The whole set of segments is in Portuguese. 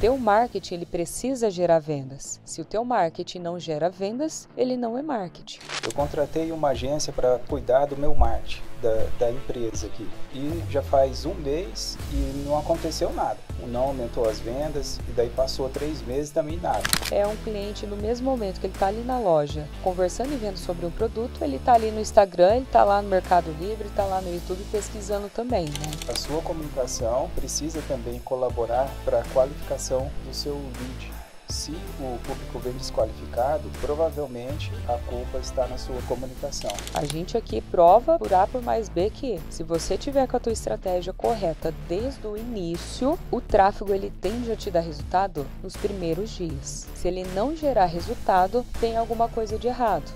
teu marketing ele precisa gerar vendas. Se o teu marketing não gera vendas, ele não é marketing. Eu contratei uma agência para cuidar do meu marketing, da empresa aqui. E já faz um mês e não aconteceu nada. Não aumentou as vendas e daí passou 3 meses e também nada. É um cliente no mesmo momento que ele está ali na loja, conversando e vendo sobre um produto, ele está ali no Instagram, ele está lá no Mercado Livre, está lá no YouTube pesquisando também, né? A sua comunicação precisa também colaborar para a qualificação do seu lead. Se o público vem desqualificado, provavelmente a culpa está na sua comunicação. A gente aqui prova por A por mais B que se você tiver com a tua estratégia correta desde o início, o tráfego ele tende a te dar resultado nos primeiros dias. Se ele não gerar resultado, tem alguma coisa de errado.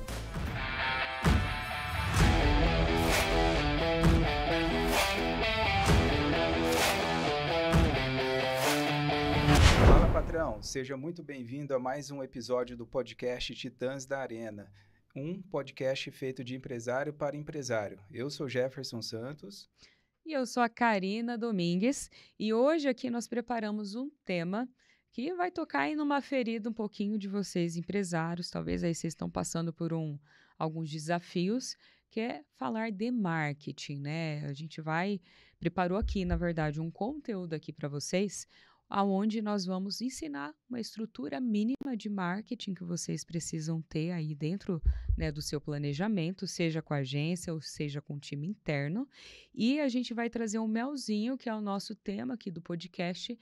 Patrão, seja muito bem-vindo a mais um episódio do podcast Titãs da Arena, um podcast feito de empresário para empresário. Eu sou Jefferson Santos. E eu sou a Karina Domingues e hoje aqui nós preparamos um tema que vai tocar aí numa ferida um pouquinho de vocês empresários, talvez aí vocês estão passando por alguns desafios, que é falar de marketing, né? A gente preparou aqui, na verdade, um conteúdo aqui para vocês, aonde nós vamos ensinar uma estrutura mínima de marketing que vocês precisam ter aí dentro, né, do seu planejamento, seja com a agência ou seja com o time interno. E a gente vai trazer um melzinho, que é o nosso tema aqui do podcast,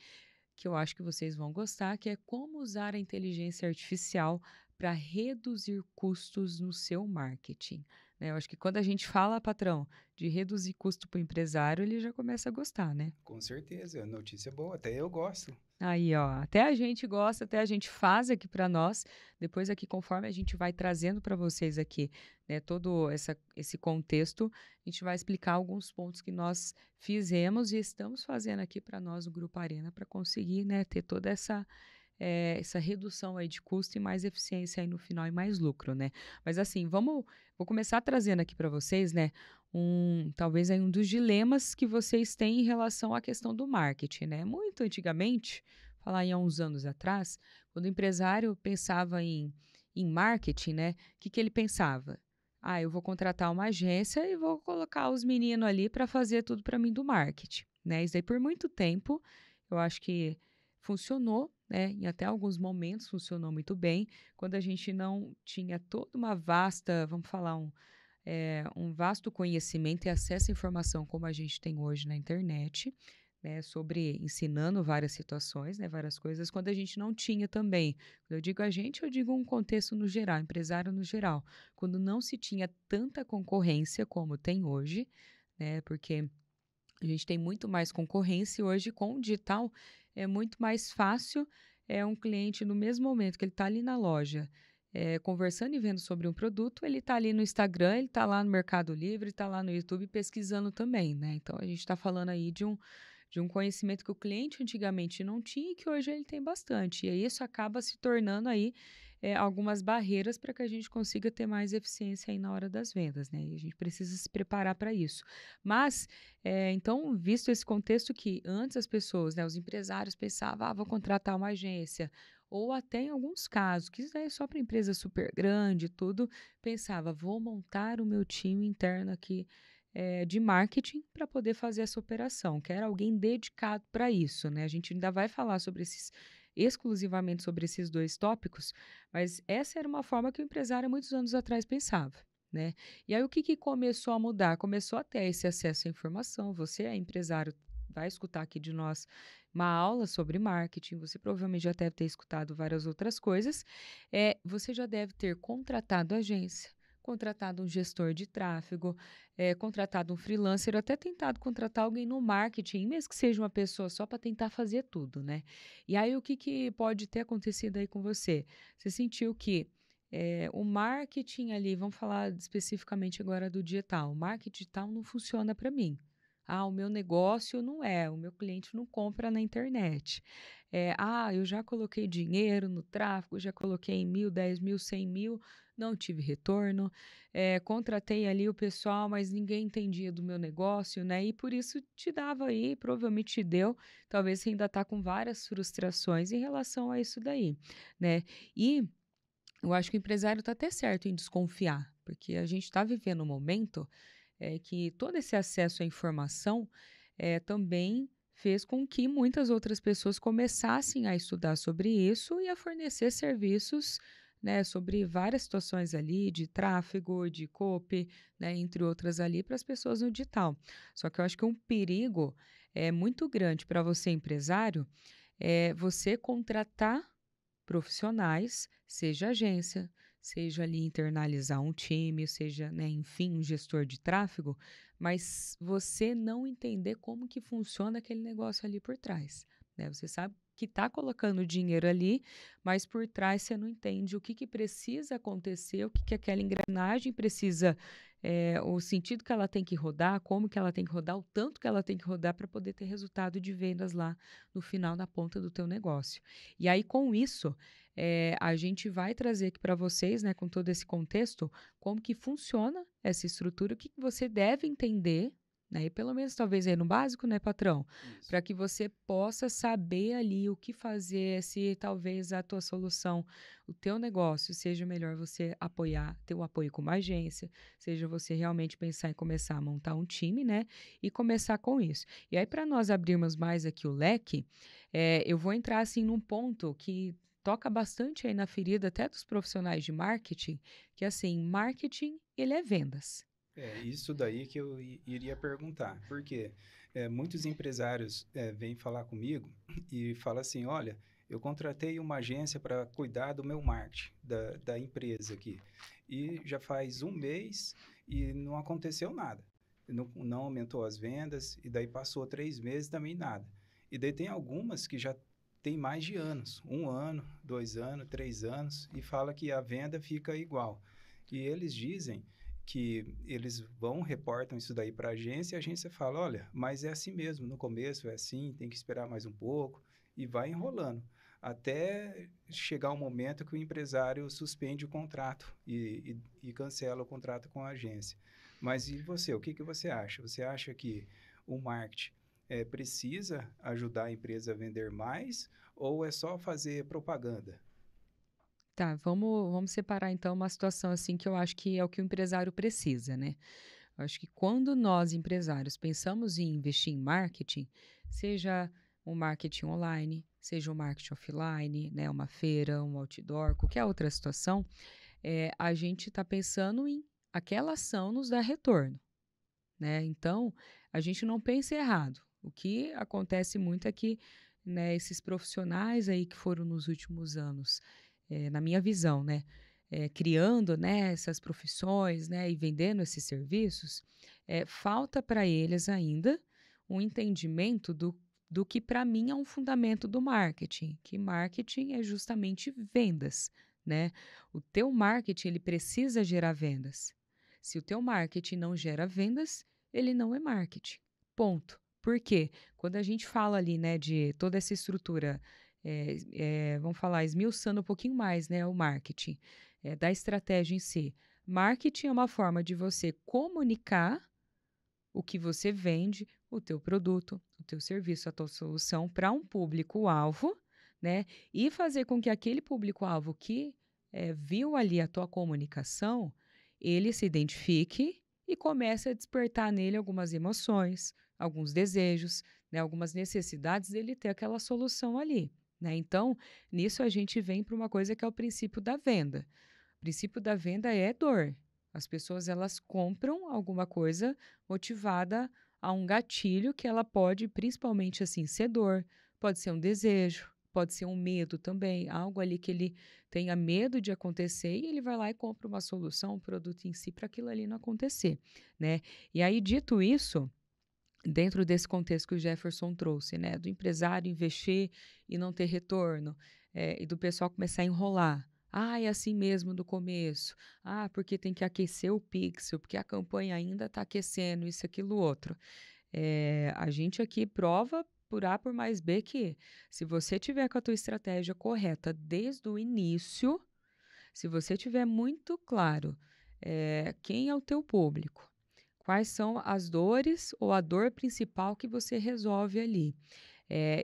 que eu acho que vocês vão gostar, que é como usar a inteligência artificial para reduzir custos no seu marketing. Né? Eu acho que quando a gente fala, patrão, de reduzir custo para o empresário, ele já começa a gostar, né? Com certeza, notícia boa, até eu gosto. Aí, ó, até a gente gosta, até a gente faz aqui para nós. Depois aqui, conforme a gente vai trazendo para vocês aqui, né, todo esse contexto, a gente vai explicar alguns pontos que nós fizemos e estamos fazendo aqui para nós, o Grupo Arena, para conseguir, né, ter toda essa redução aí de custo e mais eficiência aí no final e mais lucro, né? Mas assim, vou começar trazendo aqui para vocês, né, talvez aí um dos dilemas que vocês têm em relação à questão do marketing, né? Muito antigamente, falar aí há uns anos atrás, quando o empresário pensava em marketing, né, o que ele pensava? Ah, eu vou contratar uma agência e vou colocar os meninos ali para fazer tudo para mim do marketing, né? Isso aí por muito tempo, eu acho que funcionou, né? Em até alguns momentos funcionou muito bem, quando a gente não tinha toda uma vasta, vamos falar, um vasto conhecimento e acesso à informação como a gente tem hoje na internet, né, sobre ensinando várias situações, né, várias coisas, quando a gente não tinha também. Quando eu digo a gente, eu digo um contexto no geral, empresário no geral, quando não se tinha tanta concorrência como tem hoje, né, porque a gente tem muito mais concorrência hoje com o digital, é muito mais fácil um cliente, no mesmo momento que ele está ali na loja, conversando e vendo sobre um produto, ele está ali no Instagram, ele está lá no Mercado Livre, está lá no YouTube pesquisando também, né? Então, a gente está falando aí de um conhecimento que o cliente antigamente não tinha e que hoje ele tem bastante. E aí isso acaba se tornando aí algumas barreiras para que a gente consiga ter mais eficiência aí na hora das vendas, né? E a gente precisa se preparar para isso. Mas, então, visto esse contexto que antes as pessoas, né, os empresários pensavam, vou contratar uma agência, ou até em alguns casos, que isso é só para empresa super grande, tudo, pensava, vou montar o meu time interno aqui de marketing para poder fazer essa operação, que era alguém dedicado para isso, né? A gente ainda vai falar exclusivamente sobre esses dois tópicos, mas essa era uma forma que o empresário, muitos anos atrás, pensava, né? E aí, o que começou a mudar? Começou a ter esse acesso à informação. Você é empresário, vai escutar aqui de nós uma aula sobre marketing, você provavelmente já deve ter escutado várias outras coisas. Você já deve ter contratado agência, contratado um gestor de tráfego, contratado um freelancer, até tentado contratar alguém no marketing, mesmo que seja uma pessoa só para tentar fazer tudo, né? E aí, o que pode ter acontecido aí com você? Você sentiu que o marketing ali, vamos falar especificamente agora do digital, o marketing digital não funciona para mim. Ah, o meu negócio não é, o meu cliente não compra na internet. Eu já coloquei dinheiro no tráfego, já coloquei em 1.000, 10.000, 100.000, não tive retorno. Contratei ali o pessoal, mas ninguém entendia do meu negócio, né? E por isso te dava aí, provavelmente te deu. Talvez você ainda está com várias frustrações em relação a isso daí, né? E eu acho que o empresário está até certo em desconfiar, porque a gente está vivendo um momento que todo esse acesso à informação também fez com que muitas outras pessoas começassem a estudar sobre isso e a fornecer serviços, né, sobre várias situações ali de tráfego, de copy, né, entre outras ali para as pessoas no digital. Só que eu acho que um perigo muito grande para você empresário é você contratar profissionais, seja agência, seja ali internalizar um time, seja, né, enfim, um gestor de tráfego, mas você não entender como que funciona aquele negócio ali por trás, né? Você sabe que está colocando dinheiro ali, mas por trás você não entende o que que precisa acontecer, o que que aquela engrenagem precisa, o sentido que ela tem que rodar, como que ela tem que rodar, o tanto que ela tem que rodar para poder ter resultado de vendas lá no final, na ponta do teu negócio. E aí, com isso, a gente vai trazer aqui para vocês, né, com todo esse contexto, como que funciona essa estrutura, o que que você deve entender, né, e pelo menos talvez aí no básico, né, patrão, Isso. para que você possa saber ali o que fazer, se talvez a tua solução, o teu negócio, seja melhor você apoiar, ter o apoio com uma agência, seja você realmente pensar em começar a montar um time, né, e começar com isso. E aí, para nós abrirmos mais aqui o leque, eu vou entrar assim num ponto que toca bastante aí na ferida até dos profissionais de marketing, que assim, marketing, ele é vendas. É isso daí que eu iria perguntar, porque muitos empresários vêm falar comigo e falam assim, olha, eu contratei uma agência para cuidar do meu marketing, da empresa aqui, e já faz um mês e não aconteceu nada. Não aumentou as vendas, e daí passou 3 meses também nada. E daí tem algumas que já tem mais de anos, 1 ano, 2 anos, 3 anos, e fala que a venda fica igual. E eles dizem que eles vão, reportam isso daí para a agência fala, olha, mas é assim mesmo, no começo é assim, tem que esperar mais um pouco, e vai enrolando, até chegar o momento que o empresário suspende o contrato e cancela o contrato com a agência. Mas e você, o que que você acha? Você acha que o marketing precisa ajudar a empresa a vender mais ou é só fazer propaganda? Tá, vamos separar então uma situação assim que eu acho que é o que o empresário precisa, né? Eu acho que quando nós, empresários, pensamos em investir em marketing, seja um marketing online, seja um marketing offline, né, uma feira, um outdoor, qualquer outra situação, a gente está pensando em aquela ação nos dar retorno, né? Então, a gente não pensa errado. O que acontece muito é que, né, esses profissionais aí que foram nos últimos anos, na minha visão, né, criando, né, essas profissões, né, e vendendo esses serviços, falta para eles ainda um entendimento do que para mim é um fundamento do marketing, que marketing é justamente vendas, né? O teu marketing ele precisa gerar vendas. Se o teu marketing não gera vendas, ele não é marketing. Ponto. Por quê? Quando a gente fala ali, né, de toda essa estrutura, vamos falar, esmiuçando um pouquinho mais, né, o marketing, da estratégia em si. Marketing é uma forma de você comunicar o que você vende, o teu produto, o teu serviço, a tua solução para um público-alvo, né? E fazer com que aquele público-alvo que viu ali a tua comunicação, ele se identifique e comece a despertar nele algumas emoções, alguns desejos, né? Algumas necessidades dele ter aquela solução ali, né? Então, nisso a gente vem para uma coisa que é o princípio da venda. O princípio da venda é dor. As pessoas elas compram alguma coisa motivada a um gatilho que ela pode, principalmente assim, ser dor, pode ser um desejo, pode ser um medo também, algo ali que ele tenha medo de acontecer e ele vai lá e compra uma solução, um produto em si para aquilo ali não acontecer, né? E aí, dito isso, dentro desse contexto que o Jefferson trouxe, né, do empresário investir e não ter retorno, e do pessoal começar a enrolar. Ah, é assim mesmo do começo. Ah, porque tem que aquecer o pixel, porque a campanha ainda está aquecendo, isso, aquilo, outro. A gente aqui prova por A por mais B que se você tiver com a tua estratégia correta desde o início, se você tiver muito claro quem é o teu público, quais são as dores ou a dor principal que você resolve ali,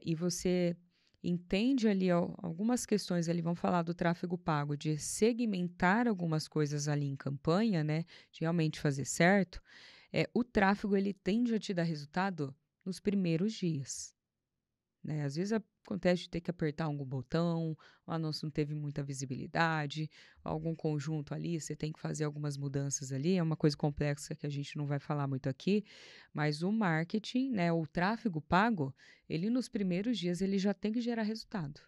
e você entende ali algumas questões ali, vamos falar do tráfego pago, de segmentar algumas coisas ali em campanha, né, de realmente fazer certo, o tráfego ele tende a te dar resultado nos primeiros dias. Né? Às vezes acontece de ter que apertar algum botão, o anúncio não teve muita visibilidade, algum conjunto ali, você tem que fazer algumas mudanças ali, é uma coisa complexa que a gente não vai falar muito aqui, mas o marketing, né, o tráfego pago, ele nos primeiros dias ele já tem que gerar resultado.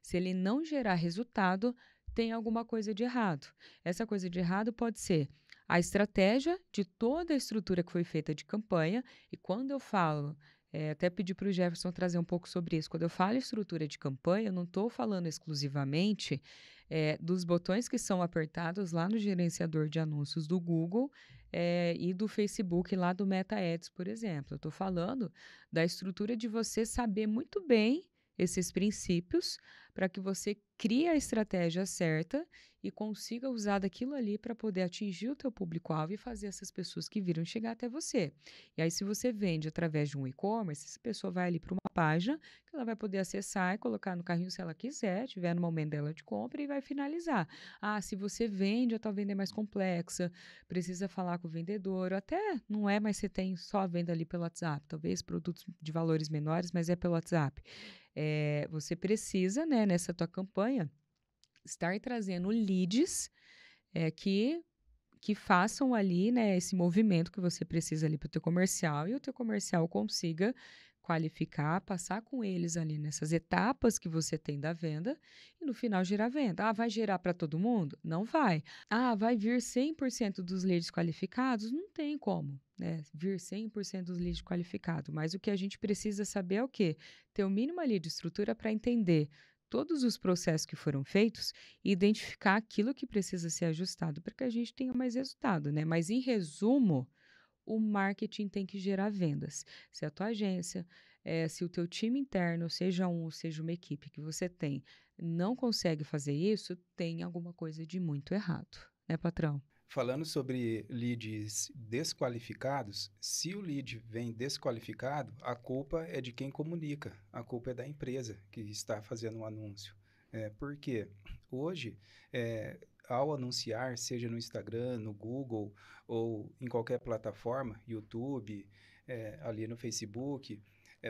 Se ele não gerar resultado, tem alguma coisa de errado. Essa coisa de errado pode ser a estratégia de toda a estrutura que foi feita de campanha, e quando eu falo até pedi para o Jefferson trazer um pouco sobre isso. Quando eu falo estrutura de campanha, eu não estou falando exclusivamente dos botões que são apertados lá no gerenciador de anúncios do Google e do Facebook, lá do Meta Ads, por exemplo. Eu estou falando da estrutura de você saber muito bem esses princípios para que você crie a estratégia certa e consiga usar daquilo ali para poder atingir o teu público-alvo e fazer essas pessoas que viram chegar até você. E aí, se você vende através de um e-commerce, essa pessoa vai ali para uma página que ela vai poder acessar e colocar no carrinho se ela quiser, tiver no momento dela de compra e vai finalizar. Ah, se você vende, a tua venda é mais complexa, precisa falar com o vendedor, até não é, mas você tem só a venda ali pelo WhatsApp, talvez produtos de valores menores, mas é pelo WhatsApp. Você precisa, né, nessa tua campanha, estar trazendo leads que façam ali, né, esse movimento que você precisa ali para o teu comercial e o teu comercial consiga qualificar, passar com eles ali nessas etapas que você tem da venda e no final gerar venda. Ah, vai gerar para todo mundo? Não vai. Ah, vai vir 100% dos leads qualificados? Não tem como, né? Vir 100% dos leads qualificados. Mas o que a gente precisa saber é o quê? Ter o mínimo ali de estrutura para entender todos os processos que foram feitos e identificar aquilo que precisa ser ajustado para que a gente tenha mais resultado, né? Mas, em resumo, o marketing tem que gerar vendas. Se a tua agência, se o teu time interno, seja um ou seja uma equipe que você tem, não consegue fazer isso, tem alguma coisa de muito errado, né, patrão? Falando sobre leads desqualificados, se o lead vem desqualificado, a culpa é de quem comunica, a culpa é da empresa que está fazendo o anúncio. Por quê? Hoje, ao anunciar, seja no Instagram, no Google ou em qualquer plataforma, YouTube, ali no Facebook,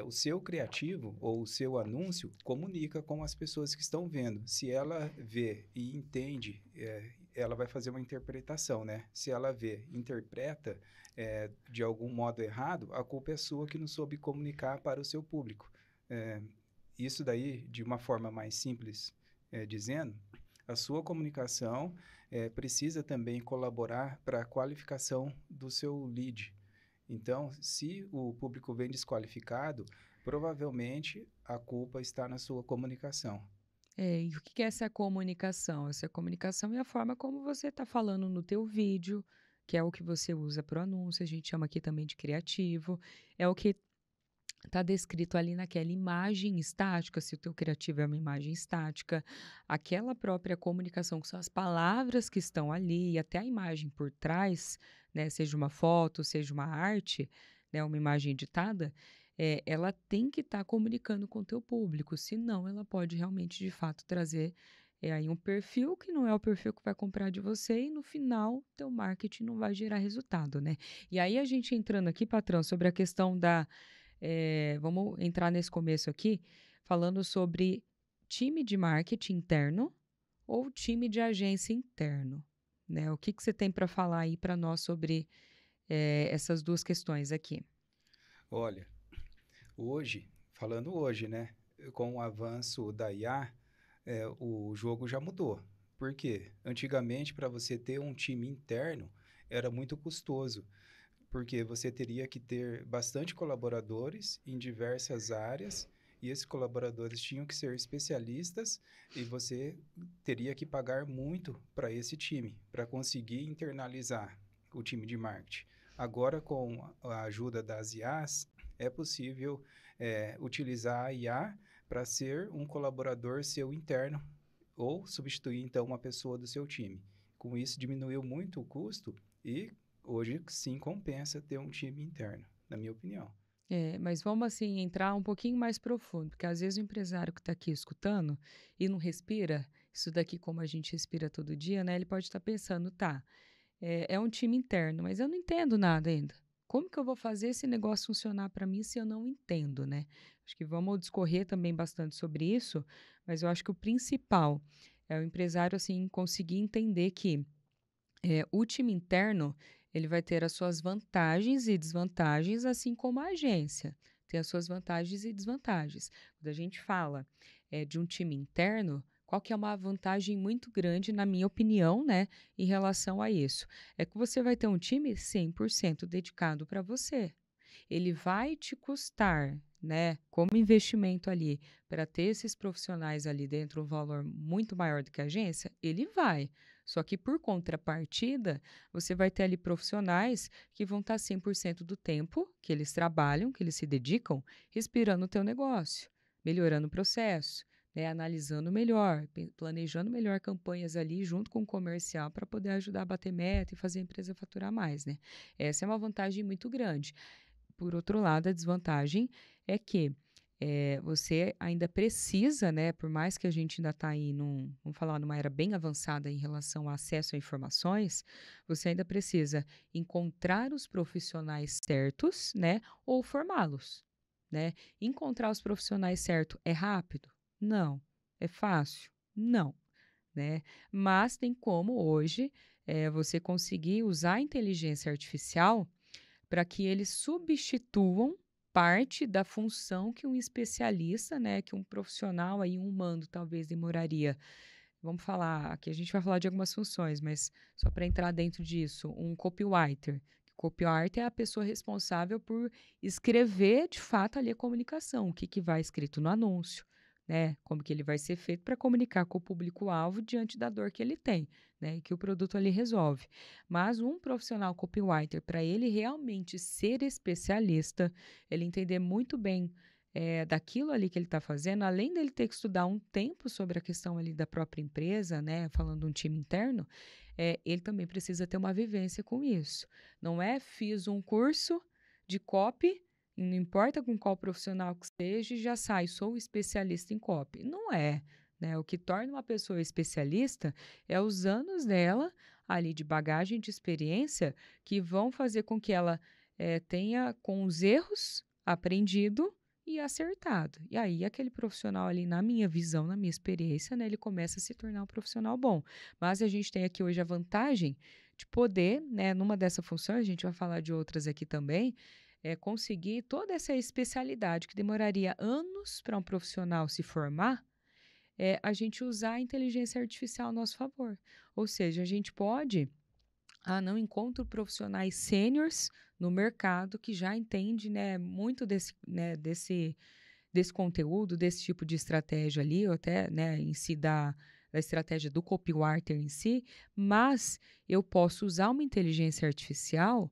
o seu criativo ou o seu anúncio comunica com as pessoas que estão vendo. Se ela vê e entende, ela vai fazer uma interpretação, né? Se ela vê, interpreta de algum modo errado, a culpa é sua que não soube comunicar para o seu público. Isso daí, de uma forma mais simples dizendo, a sua comunicação precisa também colaborar para a qualificação do seu lead. Então, se o público vem desqualificado, provavelmente a culpa está na sua comunicação. E o que é essa comunicação? Essa comunicação é a forma como você está falando no teu vídeo, que é o que você usa para o anúncio, a gente chama aqui também de criativo, é o que está descrito ali naquela imagem estática, se o teu criativo é uma imagem estática, aquela própria comunicação, que são as palavras que estão ali, e até a imagem por trás, né, seja uma foto, seja uma arte, né, uma imagem editada, ela tem que estar comunicando com o teu público, senão ela pode realmente, de fato, trazer aí um perfil que não é o perfil que vai comprar de você e no final teu marketing não vai gerar resultado, né? E aí a gente entrando aqui, patrão, sobre a questão vamos entrar nesse começo aqui, falando sobre time de marketing interno ou time de agência interno, né? O que você tem para falar aí para nós sobre essas duas questões aqui? Olha, falando hoje, né, com o avanço da IA, o jogo já mudou. Por quê? Antigamente, para você ter um time interno, era muito custoso, porque você teria que ter bastante colaboradores em diversas áreas, e esses colaboradores tinham que ser especialistas, e você teria que pagar muito para esse time, para conseguir internalizar o time de marketing. Agora, com a ajuda das IAs, é possível utilizar a IA para ser um colaborador seu interno ou substituir, então, uma pessoa do seu time. Com isso, diminuiu muito o custo e hoje, sim, compensa ter um time interno, na minha opinião. Mas vamos assim entrar um pouquinho mais profundo, porque às vezes o empresário que está aqui escutando e não respira, isso daqui como a gente respira todo dia, né? Ele pode estar pensando, tá, é um time interno, mas eu não entendo nada ainda. Como que eu vou fazer esse negócio funcionar para mim se eu não entendo, né? Acho que vamos discorrer também bastante sobre isso, mas eu acho que o principal é o empresário assim conseguir entender que o time interno, ele vai ter as suas vantagens e desvantagens, assim como a agência tem as suas vantagens e desvantagens. Quando a gente fala de um time interno, qual que é uma vantagem muito grande, na minha opinião, né, em relação a isso? É que você vai ter um time 100% dedicado para você. Ele vai te custar, né, como investimento ali, para ter esses profissionais ali dentro um valor muito maior do que a agência? Ele vai. Só que por contrapartida, você vai ter ali profissionais que vão estar 100% do tempo que eles trabalham, que eles se dedicam, respirando o teu negócio, melhorando o processo, né, analisando melhor, planejando melhor campanhas ali junto com o comercial para poder ajudar a bater meta e fazer a empresa faturar mais, né? Essa é uma vantagem muito grande. Por outro lado, a desvantagem é que você ainda precisa, né, por mais que a gente ainda está aí vamos falar, numa era bem avançada em relação ao acesso a informações, você ainda precisa encontrar os profissionais certos, né, ou formá-los, né? Encontrar os profissionais certos é rápido? Não. É fácil? Não, né? Mas tem como hoje você conseguir usar a inteligência artificial para que eles substituam parte da função que um especialista, né, que um profissional aí, um humano, talvez demoraria. Vamos falar, aqui a gente vai falar de algumas funções, mas só para entrar dentro disso, um copywriter. Copywriter é a pessoa responsável por escrever de fato ali a comunicação, o que, que vai escrito no anúncio, né? Como que ele vai ser feito para comunicar com o público-alvo diante da dor que ele tem, né? E que o produto ali resolve. Mas um profissional copywriter, para ele realmente ser especialista, ele entender muito bem daquilo ali que ele está fazendo, além dele ter que estudar um tempo sobre a questão ali da própria empresa, né, falando de um time interno, ele também precisa ter uma vivência com isso. Não é fiz um curso de copy, não importa com qual profissional que seja, já sai, sou especialista em copy. Não é, né? O que torna uma pessoa especialista é os anos dela ali de bagagem, de experiência, que vão fazer com que ela tenha, com os erros, aprendido e acertado. E aí, aquele profissional ali, na minha visão, na minha experiência, né, ele começa a se tornar um profissional bom. Mas a gente tem aqui hoje a vantagem de poder, né, numa dessa função, a gente vai falar de outras aqui também, conseguir toda essa especialidade que demoraria anos para um profissional se formar, a gente usar a inteligência artificial a nosso favor. Ou seja, a gente pode não encontro profissionais sêniores no mercado que já entende, né, muito desse conteúdo, desse tipo de estratégia ali, ou até, né, em si da estratégia do copywriter em si, mas eu posso usar uma inteligência artificial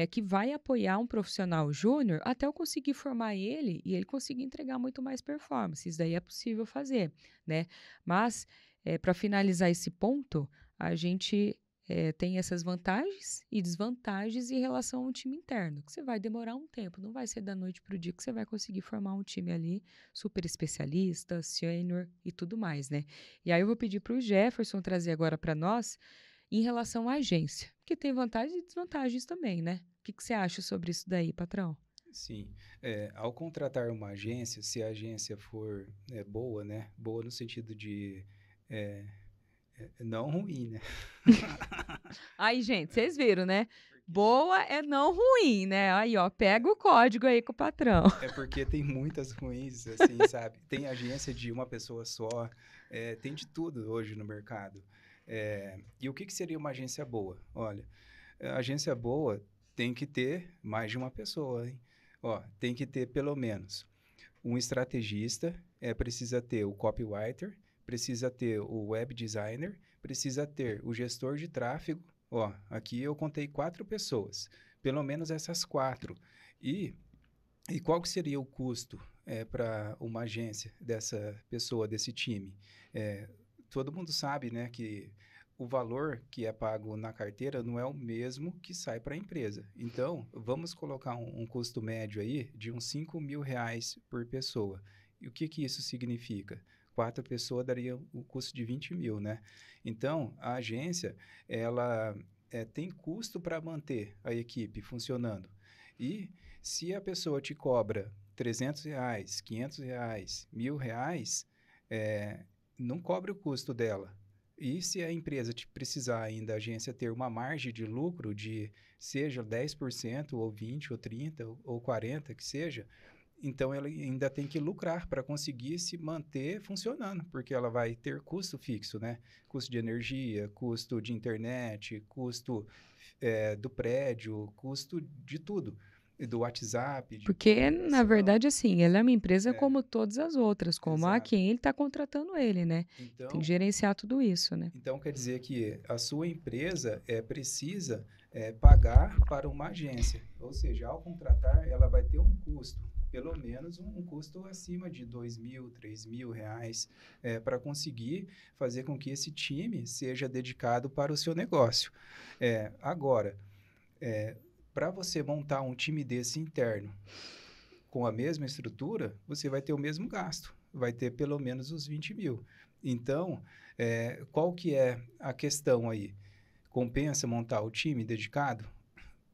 que vai apoiar um profissional júnior até eu conseguir formar ele e ele conseguir entregar muito mais performance. Isso daí é possível fazer, né? Mas, para finalizar esse ponto, a gente tem essas vantagens e desvantagens em relação ao time interno, que você vai demorar um tempo, não vai ser da noite para o dia que você vai conseguir formar um time ali super especialista, sênior e tudo mais, né? E aí eu vou pedir para o Jefferson trazer agora para nós em relação à agência, que tem vantagens e desvantagens também, né? O que você acha sobre isso daí, patrão? Sim, ao contratar uma agência, se a agência for boa, né? Boa no sentido de é, não ruim, né? Aí, gente, vocês viram, né? Boa é não ruim, né? Aí, ó, pega o código aí com o patrão. É porque tem muitas ruins, assim, sabe? Tem agência de uma pessoa só, tem de tudo hoje no mercado. E o que seria uma agência boa? Olha, a agência boa tem que ter mais de uma pessoa, hein? Ó, tem que ter pelo menos um estrategista, precisa ter o copywriter, precisa ter o web designer, precisa ter o gestor de tráfego. Ó, aqui eu contei 4 pessoas. Pelo menos essas 4. E qual que seria o custo para uma agência dessa pessoa, desse time? Todo mundo sabe, né, que o valor que é pago na carteira não é o mesmo que sai para a empresa. Então, vamos colocar um custo médio aí de uns R$ 5.000 por pessoa. E o que isso significa? 4 pessoas daria o custo de 20 mil, né? Então, a agência, ela tem custo para manter a equipe funcionando. E se a pessoa te cobra R$ 300, R$ 500, R$ 1.000, não cobre o custo dela. E se a empresa te precisar ainda, a agência ter uma margem de lucro de seja 10%, ou 20%, ou 30%, ou 40%, que seja, então ela ainda tem que lucrar para conseguir se manter funcionando, porque ela vai ter custo fixo, né? Custo de energia, custo de internet, custo do prédio, custo de tudo. Do WhatsApp, de Porque, na comunicação. verdade, assim, ela é uma empresa É, como todas as outras, como a exato. quem ele está contratando ele, né? Tem que Então, gerenciar tudo isso, né? Então, quer dizer que a sua empresa precisa pagar para uma agência. Ou seja, ao contratar, ela vai ter um custo, pelo menos um custo acima de R$ 2.000, R$ 3.000, para conseguir fazer com que esse time seja dedicado para o seu negócio. Agora, para você montar um time desse interno, com a mesma estrutura, você vai ter o mesmo gasto, vai ter pelo menos os 20 mil. Então, qual que é a questão aí? Compensa montar o time dedicado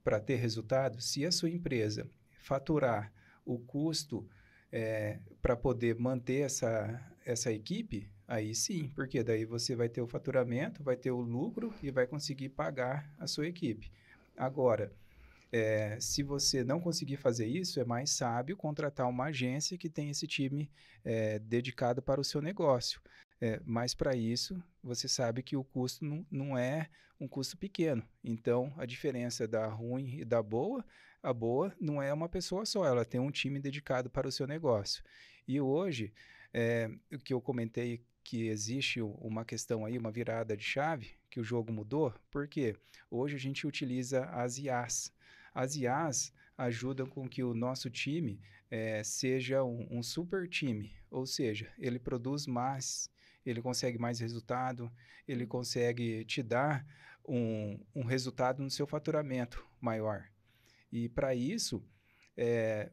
para ter resultado? Se a sua empresa faturar o custo para poder manter essa equipe, aí sim, porque daí você vai ter o faturamento, vai ter o lucro e vai conseguir pagar a sua equipe. Agora, se você não conseguir fazer isso, é mais sábio contratar uma agência que tem esse time dedicado para o seu negócio. Mas para isso, você sabe que o custo não é um custo pequeno. Então, a diferença da ruim e da boa, a boa não é uma pessoa só, ela tem um time dedicado para o seu negócio. E hoje, o que eu comentei que existe uma questão aí, uma virada de chave, que o jogo mudou, porque hoje a gente utiliza as IAs. As IAs ajudam com que o nosso time seja um super time, ou seja, ele produz mais, ele consegue mais resultado, ele consegue te dar um resultado no seu faturamento maior. E para isso,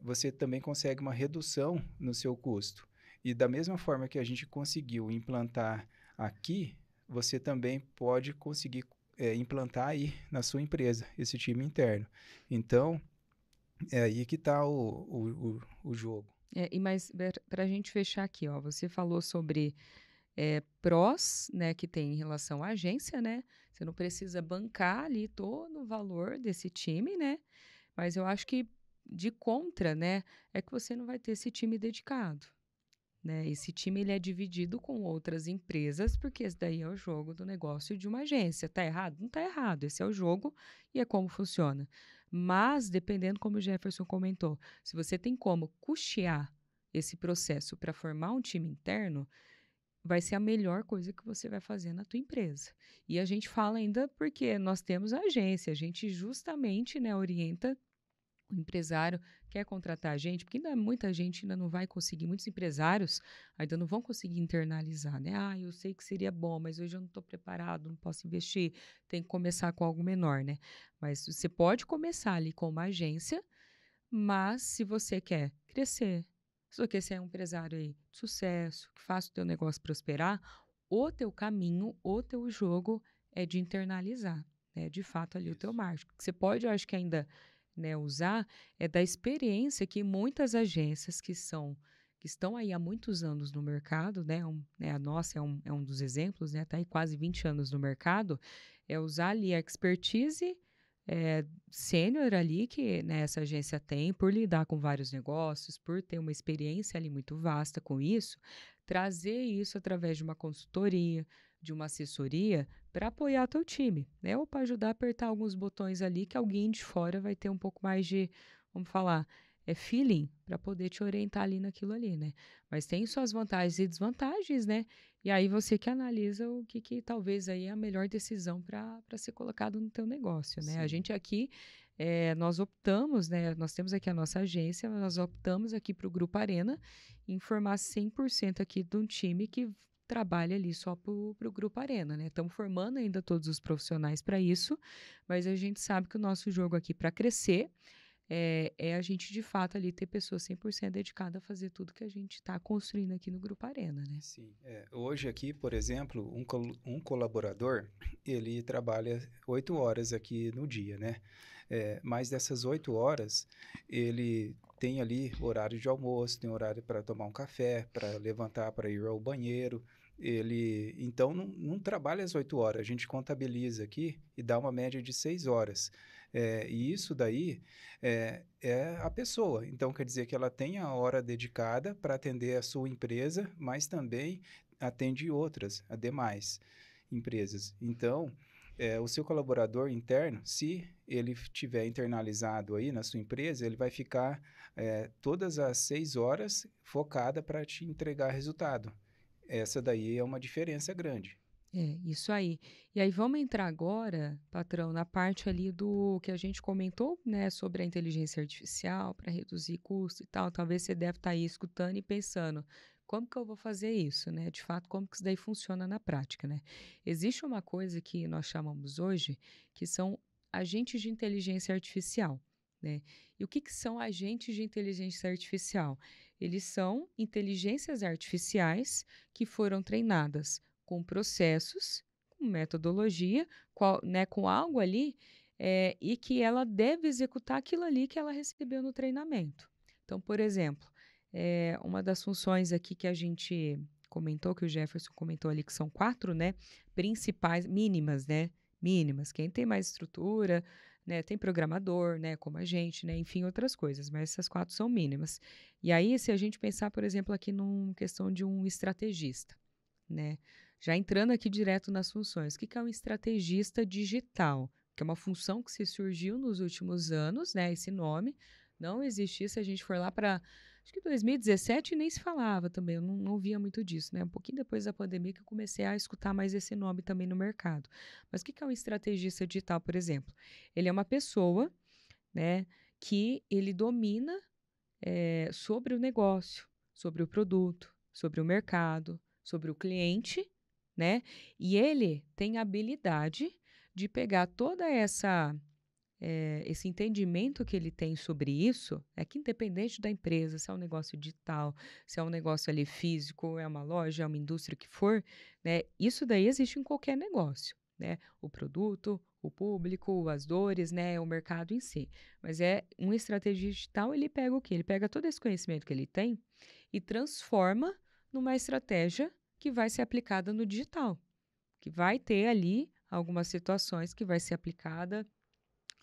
você também consegue uma redução no seu custo. E da mesma forma que a gente conseguiu implantar aqui, você também pode conseguir implantar aí na sua empresa esse time interno. Então, é aí que está o jogo. Mas para a gente fechar aqui, ó, você falou sobre prós, né, que tem em relação à agência, né? Você não precisa bancar ali todo o valor desse time, né? Mas eu acho que de contra, né, é que você não vai ter esse time dedicado, né? Esse time ele é dividido com outras empresas, porque esse daí é o jogo do negócio de uma agência. Tá errado? Não tá errado. Esse é o jogo e é como funciona. Mas, dependendo, como o Jefferson comentou, se você tem como custear esse processo para formar um time interno, vai ser a melhor coisa que você vai fazer na tua empresa. E a gente fala ainda porque nós temos a agência, a gente justamente, né, orienta o empresário quer contratar a gente, porque ainda muita gente ainda não vai conseguir, muitos empresários ainda não vão conseguir internalizar, né? Ah, eu sei que seria bom, mas hoje eu não estou preparado, não posso investir, tem que começar com algo menor, né? Mas você pode começar ali com uma agência, mas se você quer crescer, se você quer ser um empresário aí de sucesso, que faça o teu negócio prosperar, o teu caminho, o teu jogo é de internalizar, né? De fato ali o teu Isso. marketing. Você pode, eu acho que ainda, né, usar da experiência que muitas agências que estão aí há muitos anos no mercado, né, a nossa é um dos exemplos, né, está aí quase 20 anos no mercado, é usar ali a expertise sênior ali que, né, essa agência tem, por lidar com vários negócios, por ter uma experiência ali muito vasta com isso, trazer isso através de uma consultoria, de uma assessoria, para apoiar teu time, né? Ou para ajudar a apertar alguns botões ali que alguém de fora vai ter um pouco mais de, vamos falar, feeling para poder te orientar ali naquilo ali, né? Mas tem suas vantagens e desvantagens, né? E aí você que analisa o que talvez aí é a melhor decisão para ser colocado no teu negócio, né? A Sim. gente aqui nós optamos, né, nós temos aqui a nossa agência, mas nós optamos aqui para o Grupo Arena em formar 100% aqui de um time que trabalha ali só para o Grupo Arena, né? Estamos formando ainda todos os profissionais para isso, mas a gente sabe que o nosso jogo aqui para crescer é a gente de fato ali ter pessoas 100% dedicadas a fazer tudo que a gente está construindo aqui no Grupo Arena, né? Sim. Hoje aqui, por exemplo, um colaborador, ele trabalha 8 horas aqui no dia, né? Mas dessas 8 horas, ele tem ali horário de almoço, tem horário para tomar um café, para levantar, para ir ao banheiro. Ele, então, não trabalha as 8 horas. A gente contabiliza aqui e dá uma média de 6 horas. E isso daí é a pessoa. Então, quer dizer que ela tem a hora dedicada para atender a sua empresa, mas também atende outras, a demais empresas. Então, o seu colaborador interno, se ele tiver internalizado aí na sua empresa, ele vai ficar todas as 6 horas focada para te entregar resultado. Essa daí é uma diferença grande. Isso aí. E aí vamos entrar agora, patrão, na parte ali do que a gente comentou, né, sobre a inteligência artificial para reduzir custo e tal. Talvez você deve estar aí escutando e pensando, como que eu vou fazer isso, né? De fato, como que isso daí funciona na prática, né? Existe uma coisa que nós chamamos hoje, que são agentes de inteligência artificial, né? E o que que são agentes de inteligência artificial? Eles são inteligências artificiais que foram treinadas com processos, com metodologia, né, com algo ali, e que ela deve executar aquilo ali que ela recebeu no treinamento. Então, por exemplo, uma das funções aqui que a gente comentou, que o Jefferson comentou ali, que são 4, né, principais, mínimas, né, mínimas. Quem tem mais estrutura, né, tem programador, né, como a gente, né, enfim, outras coisas, mas essas 4 são mínimas. E aí, se a gente pensar, por exemplo, aqui numa questão de um estrategista, né? Já entrando aqui direto nas funções, o que que é um estrategista digital? Que é uma função que se surgiu nos últimos anos, né? Esse nome não existia. Se a gente for lá para, acho que 2017 nem se falava também, eu não via muito disso, né? Um pouquinho depois da pandemia que eu comecei a escutar mais esse nome também no mercado. Mas o que que é um estrategista digital, por exemplo? Ele é uma pessoa, né, que ele domina sobre o negócio, sobre o produto, sobre o mercado, sobre o cliente, né? E ele tem a habilidade de pegar toda esse entendimento que ele tem sobre isso, é que independente da empresa, se é um negócio digital, se é um negócio ali físico, é uma loja, é uma indústria, o que for, né? Isso daí existe em qualquer negócio, né? O produto, o público, as dores, né? O mercado em si. Mas é um estrategista digital, ele pega o quê? Ele pega todo esse conhecimento que ele tem e transforma numa estratégia que vai ser aplicada no digital, que vai ter ali algumas situações que vai ser aplicada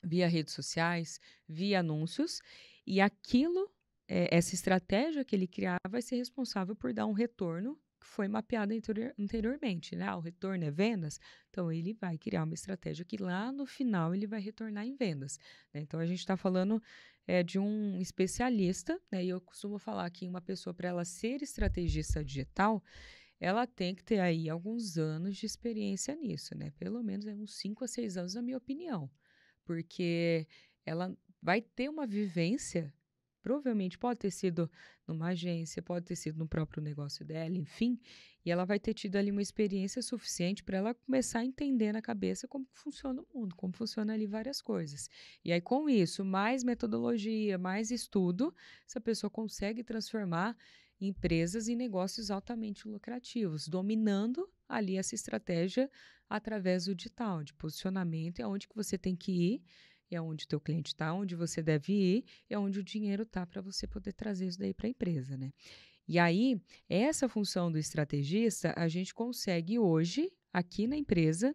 via redes sociais, via anúncios, e aquilo, essa estratégia que ele criar vai ser responsável por dar um retorno que foi mapeado anteriormente, né? O retorno é vendas, então ele vai criar uma estratégia que lá no final ele vai retornar em vendas, né? Então a gente está falando de um especialista, né? E eu costumo falar que uma pessoa, para ela ser estrategista digital, ela tem que ter aí alguns anos de experiência nisso, né? Pelo menos uns 5 a 6 anos, na minha opinião, porque ela vai ter uma vivência, provavelmente pode ter sido numa agência, pode ter sido no próprio negócio dela, enfim, e ela vai ter tido ali uma experiência suficiente para ela começar a entender na cabeça como funciona o mundo, como funciona ali várias coisas. E aí, com isso, mais metodologia, mais estudo, essa pessoa consegue transformar empresas em negócios altamente lucrativos, dominando ali essa estratégia através do digital, de posicionamento, é onde que você tem que ir, é onde o teu cliente está, onde você deve ir, é onde o dinheiro está para você poder trazer isso daí para a empresa, né? E aí, essa função do estrategista, a gente consegue hoje, aqui na empresa,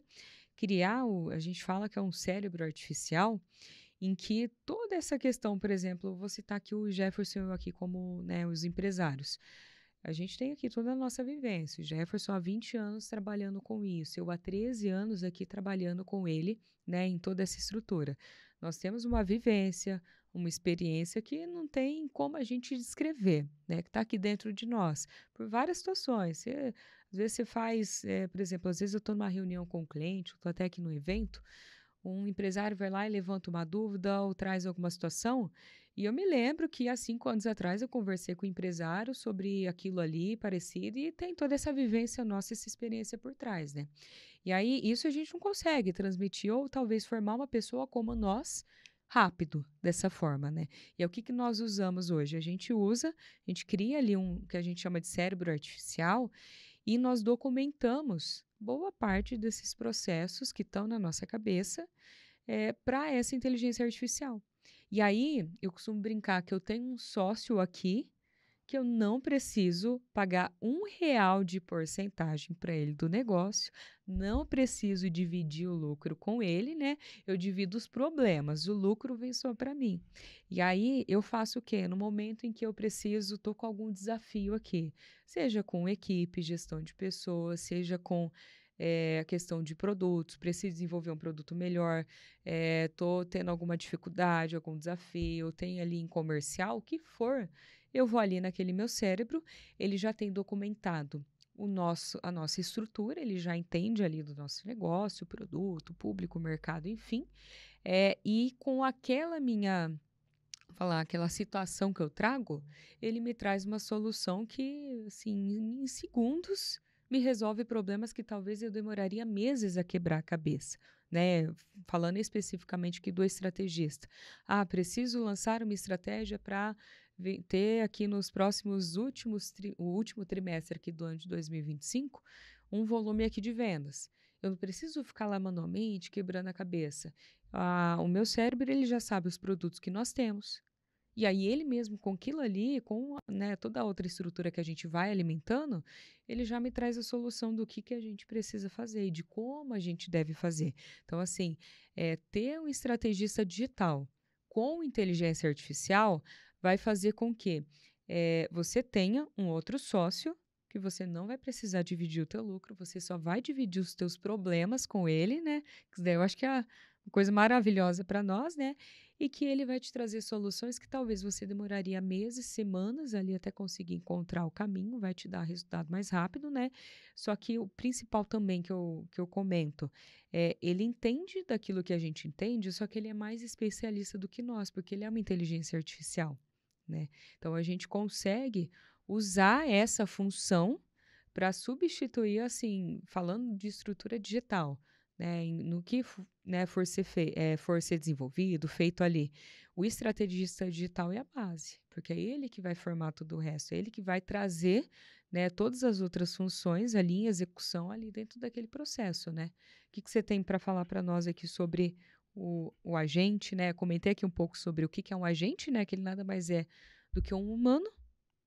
criar, a gente fala que é um cérebro artificial, em que toda essa questão, por exemplo, vou citar aqui o Jefferson e eu aqui como, né, os empresários. A gente tem aqui toda a nossa vivência. O Jefferson há 20 anos trabalhando com isso, eu há 13 anos aqui trabalhando com ele, né, em toda essa estrutura. Nós temos uma vivência, uma experiência que não tem como a gente descrever, né, que está aqui dentro de nós, por várias situações. Às vezes você faz, por exemplo, às vezes eu estou numa reunião com um cliente, estou até aqui no evento, um empresário vai lá e levanta uma dúvida ou traz alguma situação. E eu me lembro que há 5 anos atrás eu conversei com o empresário sobre aquilo ali parecido e tem toda essa vivência nossa, essa experiência por trás, né? E aí isso a gente não consegue transmitir ou talvez formar uma pessoa como nós rápido dessa forma, né? E é o que que nós usamos hoje? A gente cria ali um que a gente chama de cérebro artificial e nós documentamos boa parte desses processos que estão na nossa cabeça para essa inteligência artificial. E aí, eu costumo brincar que eu tenho um sócio aqui que eu não preciso pagar R$ 1 de porcentagem para ele do negócio, não preciso dividir o lucro com ele, né? Eu divido os problemas, o lucro vem só para mim. E aí eu faço o quê? No momento em que eu preciso, estou com algum desafio aqui, seja com equipe, gestão de pessoas, seja com a questão de produtos, preciso desenvolver um produto melhor, estou tendo alguma dificuldade, algum desafio, tenho ali em comercial, o que for, eu vou ali naquele meu cérebro, ele já tem documentado a nossa estrutura, ele já entende ali do nosso negócio, produto, público, mercado, enfim. E com aquela situação que eu trago, ele me traz uma solução que, assim, em segundos me resolve problemas que talvez eu demoraria meses a quebrar a cabeça, né? Falando especificamente aqui do estrategista. Ah, preciso lançar uma estratégia para ter aqui nos próximos o último trimestre aqui do ano de 2025, um volume aqui de vendas. Eu não preciso ficar lá manualmente quebrando a cabeça. O meu cérebro ele já sabe os produtos que nós temos. E aí ele mesmo com aquilo ali, com né, toda a outra estrutura que a gente vai alimentando, ele já me traz a solução do que a gente precisa fazer e de como a gente deve fazer. Então, assim, ter um estrategista digital com inteligência artificial vai fazer com que você tenha um outro sócio que você não vai precisar dividir o teu lucro, você só vai dividir os teus problemas com ele, né? Que daí eu acho que é uma coisa maravilhosa para nós, né? E que ele vai te trazer soluções que talvez você demoraria meses, semanas ali até conseguir encontrar o caminho, vai te dar resultado mais rápido, né? Só que o principal também que eu comento ele entende daquilo que a gente entende, só que ele é mais especialista do que nós, porque ele é uma inteligência artificial, né? Então a gente consegue usar essa função para substituir, assim, falando de estrutura digital, né, no que né, for ser desenvolvido, feito ali. O estrategista digital é a base, porque é ele que vai formar todo o resto, é ele que vai trazer né, todas as outras funções ali em execução ali dentro daquele processo, né? O que você tem para falar para nós aqui sobre o agente, né? Comentei aqui um pouco sobre o que é um agente, né? Que ele nada mais é do que um humano,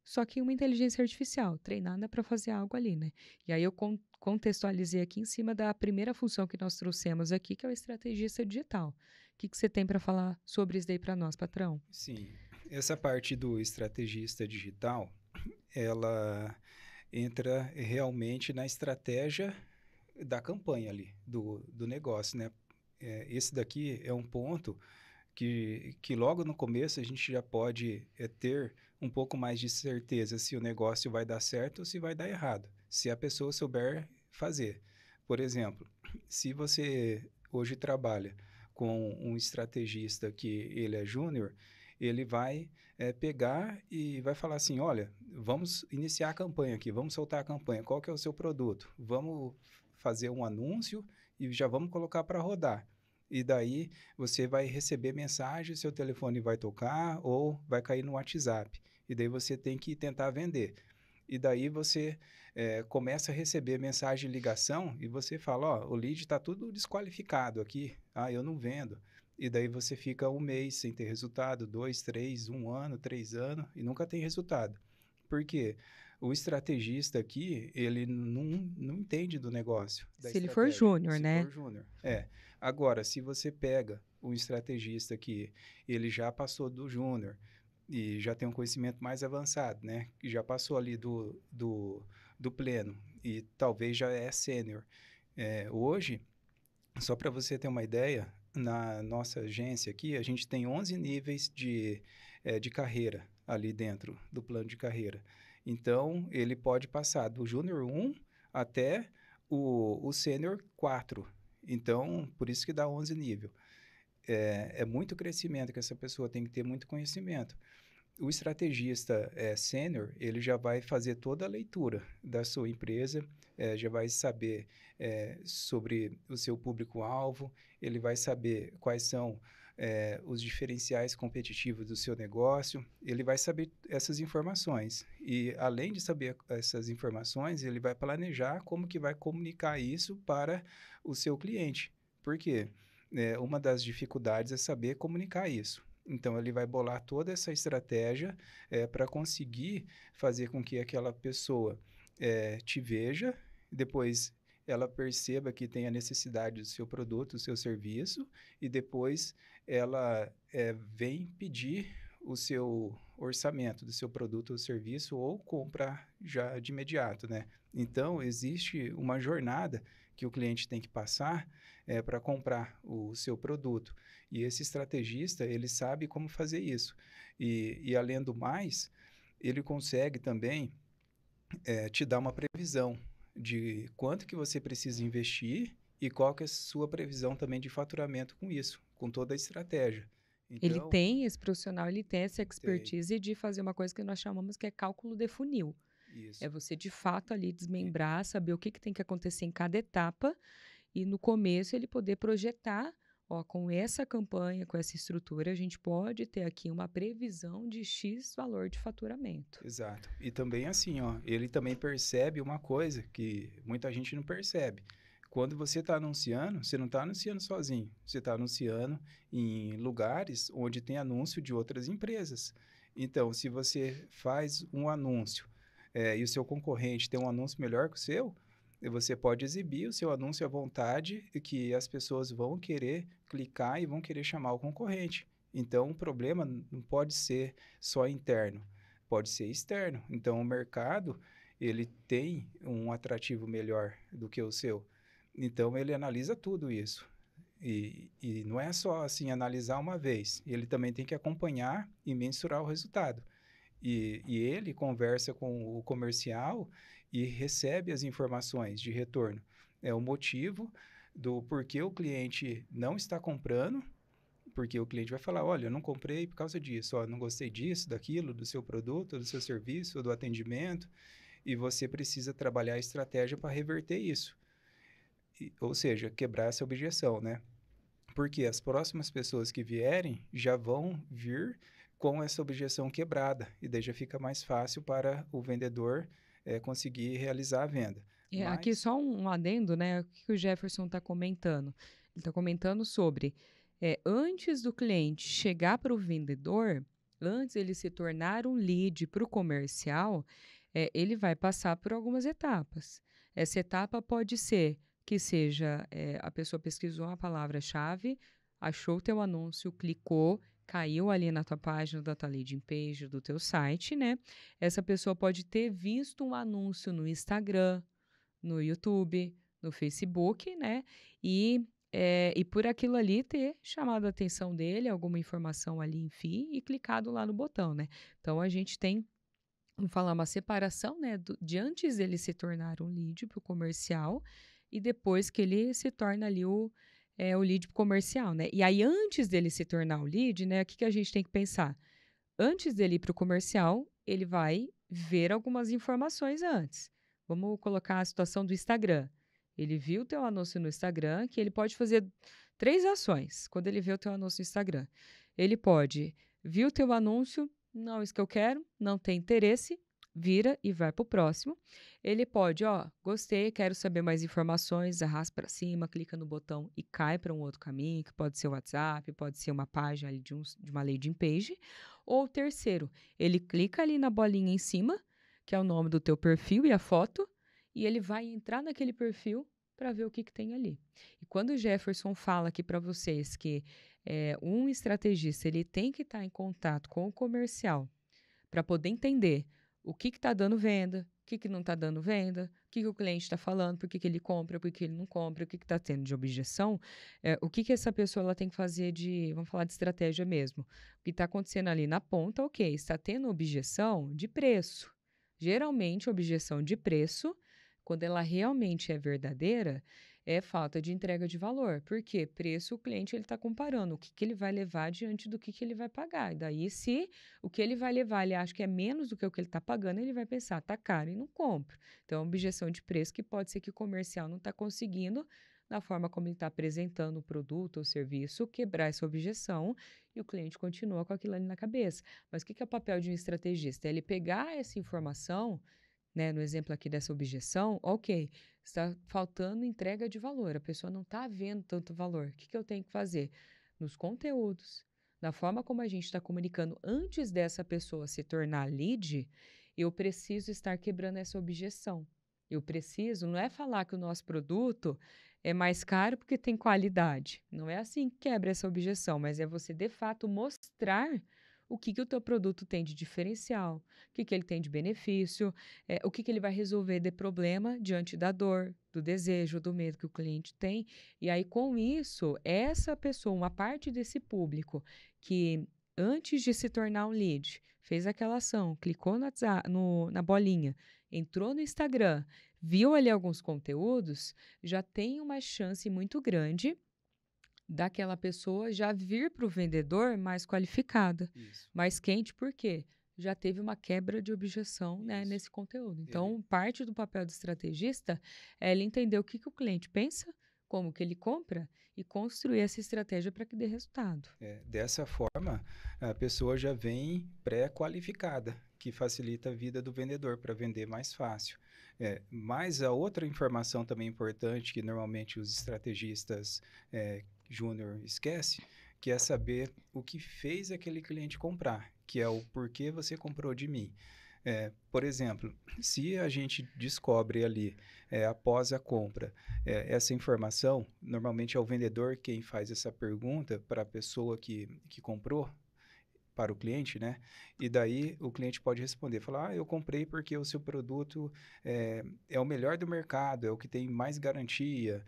só que uma inteligência artificial, treinada para fazer algo ali, né? E aí eu contextualizei aqui em cima da primeira função que nós trouxemos aqui, que é o estrategista digital. O que você tem para falar sobre isso daí para nós, patrão? Sim, essa parte do estrategista digital, ela entra realmente na estratégia da campanha ali, do negócio, né? Esse daqui é um ponto que logo no começo a gente já pode ter um pouco mais de certeza se o negócio vai dar certo ou se vai dar errado, se a pessoa souber fazer. Por exemplo, se você hoje trabalha com um estrategista que ele é júnior, ele vai pegar e vai falar assim, olha, vamos iniciar a campanha aqui, vamos soltar a campanha, qual que é o seu produto? Vamos fazer um anúncio e já vamos colocar para rodar. E daí você vai receber mensagem, seu telefone vai tocar ou vai cair no WhatsApp. E daí você tem que tentar vender. E daí você começa a receber mensagem de ligação e você fala, ó, o lead está tudo desqualificado aqui. Ah, eu não vendo. E daí você fica um mês sem ter resultado, 2, 3, 1 ano, 3 anos e nunca tem resultado. Por quê? O estrategista aqui, ele não entende do negócio, da Se ele for estratégia. júnior, Se né? for júnior. Agora, se você pega um estrategista que ele já passou do júnior e já tem um conhecimento mais avançado, né? Que já passou ali do pleno e talvez já é sênior. Hoje, só para você ter uma ideia, na nossa agência aqui, a gente tem 11 níveis de carreira ali dentro do plano de carreira. Então, ele pode passar do júnior 1 até o sênior 4. Então, por isso que dá 11 nível. É muito crescimento que essa pessoa tem que ter muito conhecimento. O estrategista sênior, ele já vai fazer toda a leitura da sua empresa, já vai saber sobre o seu público-alvo, ele vai saber quais são os diferenciais competitivos do seu negócio, ele vai saber essas informações. E, além de saber essas informações, ele vai planejar como que vai comunicar isso para o seu cliente. Por quê? Uma das dificuldades é saber comunicar isso. Então, ele vai bolar toda essa estratégia para conseguir fazer com que aquela pessoa te veja, depois ela perceba que tem a necessidade do seu produto, do seu serviço, e depois ela vem pedir o seu orçamento do seu produto ou serviço ou comprar já de imediato, né? Então, existe uma jornada que o cliente tem que passar para comprar o seu produto. E esse estrategista, ele sabe como fazer isso. E além do mais, ele consegue também te dar uma previsão de quanto que você precisa investir e qual que é a sua previsão também de faturamento com isso, com toda a estratégia. Ele Então, tem, esse profissional, ele tem essa tem expertise de fazer uma coisa que nós chamamos que é cálculo de funil. É isso. você, de fato, ali E- desmembrar, saber o que tem que acontecer em cada etapa e, no começo, ele poder projetar, ó, com essa campanha, com essa estrutura, a gente pode ter aqui uma previsão de X valor de faturamento. Exato. E também assim, ó, ele também percebe uma coisa que muita gente não percebe. Quando você está anunciando, você não está anunciando sozinho. Você está anunciando em lugares onde tem anúncio de outras empresas. Então, se você faz um anúncio e o seu concorrente tem um anúncio melhor que o seu, você pode exibir o seu anúncio à vontade e que as pessoas vão querer clicar e vão querer chamar o concorrente. Então, o problema não pode ser só interno, pode ser externo. Então, o mercado, ele tem um atrativo melhor do que o seu. Então, ele analisa tudo isso. E não é só assim analisar uma vez, ele também tem que acompanhar e mensurar o resultado. E ele conversa com o comercial e recebe as informações de retorno. É o motivo do porquê o cliente não está comprando, porque o cliente vai falar, olha, eu não comprei por causa disso, ó, não gostei disso, daquilo, do seu produto, do seu serviço, do atendimento, e você precisa trabalhar a estratégia para reverter isso. Ou seja, quebrar essa objeção, né? Porque as próximas pessoas que vierem já vão vir com essa objeção quebrada, e daí já fica mais fácil para o vendedor conseguir realizar a venda. Aqui Mas, só um adendo, né? O que o Jefferson está comentando? Ele está comentando sobre antes do cliente chegar para o vendedor, antes ele se tornar um lead para o comercial, ele vai passar por algumas etapas. Essa etapa pode ser que seja a pessoa pesquisou uma palavra-chave, achou o teu anúncio, clicou, caiu ali na tua página da tua landing page, do teu site, né? Essa pessoa pode ter visto um anúncio no Instagram, no YouTube, no Facebook, né? E por aquilo ali ter chamado a atenção dele, alguma informação ali, enfim, e clicado lá no botão, né? Então a gente tem, vamos falar, uma separação, né? De antes ele se tornar um lead para o comercial e depois que ele se torna ali o lead pro comercial, né? E aí, antes dele se tornar o lead, né? O que a gente tem que pensar? Antes dele ir para o comercial, ele vai ver algumas informações antes. Vamos colocar a situação do Instagram. Ele viu o teu anúncio no Instagram, que ele pode fazer 3 ações quando ele vê o teu anúncio no Instagram. Ele pode ver o teu anúncio, não, isso que eu quero, não tem interesse, vira e vai para o próximo. Ele pode, ó, gostei, quero saber mais informações, arrasta para cima, clica no botão e cai para um outro caminho, que pode ser o WhatsApp, pode ser uma página ali de uma landing page. Ou terceiro, ele clica ali na bolinha em cima, que é o nome do teu perfil e a foto, e ele vai entrar naquele perfil para ver o que tem ali. E quando o Jefferson fala aqui para vocês que um estrategista ele tem que estar em contato com o comercial para poder entender o que está dando venda, o que não está dando venda, o que o cliente está falando, por que ele compra, por que ele não compra, o que está tendo de objeção, o que essa pessoa ela tem que fazer de, vamos falar de estratégia mesmo. O que está acontecendo ali na ponta, ok, está tendo objeção de preço. Geralmente, objeção de preço, quando ela realmente é verdadeira, É falta de entrega de valor. Por quê? Preço, o cliente ele está comparando o que, que ele vai levar diante do que ele vai pagar. E daí, se o que ele vai levar ele acha que é menos do que o que ele está pagando, ele vai pensar, tá caro e não compra. Então, é uma objeção de preço que pode ser que o comercial não está conseguindo, na forma como ele está apresentando o produto ou serviço, quebrar essa objeção e o cliente continua com aquilo ali na cabeça. Mas o que, que é o papel de um estrategista? É ele pegar essa informação, né, no exemplo aqui dessa objeção, ok, está faltando entrega de valor, a pessoa não está vendo tanto valor. O que, que eu tenho que fazer? Nos conteúdos, na forma como a gente está comunicando antes dessa pessoa se tornar lead, eu preciso estar quebrando essa objeção. Eu preciso, não é falar que o nosso produto é mais caro porque tem qualidade. Não é assim que quebra essa objeção, mas é você, de fato, mostrar o que, que o teu produto tem de diferencial, o que, que ele tem de benefício, o que, que ele vai resolver de problema diante da dor, do desejo, do medo que o cliente tem. E aí, com isso, essa pessoa, uma parte desse público que antes de se tornar um lead, fez aquela ação, clicou na bolinha, entrou no Instagram, viu ali alguns conteúdos, já tem uma chance muito grande daquela pessoa já vir para o vendedor mais qualificada, Isso. mais quente, por quê? Já teve uma quebra de objeção, né, Isso. nesse conteúdo. Ele Então, parte do papel do estrategista é ele entender o que, que o cliente pensa, como que ele compra e construir essa estratégia para que dê resultado. Dessa forma, a pessoa já vem pré-qualificada, que facilita a vida do vendedor para vender mais fácil. Mas a outra informação também importante que normalmente os estrategistas júnior esquece, que é saber o que fez aquele cliente comprar, que é o porquê você comprou de mim. Por exemplo, se a gente descobre ali, após a compra, essa informação, normalmente é o vendedor quem faz essa pergunta para a pessoa que comprou, para o cliente, né? E daí o cliente pode responder, falar, eu comprei porque o seu produto é o melhor do mercado, é o que tem mais garantia,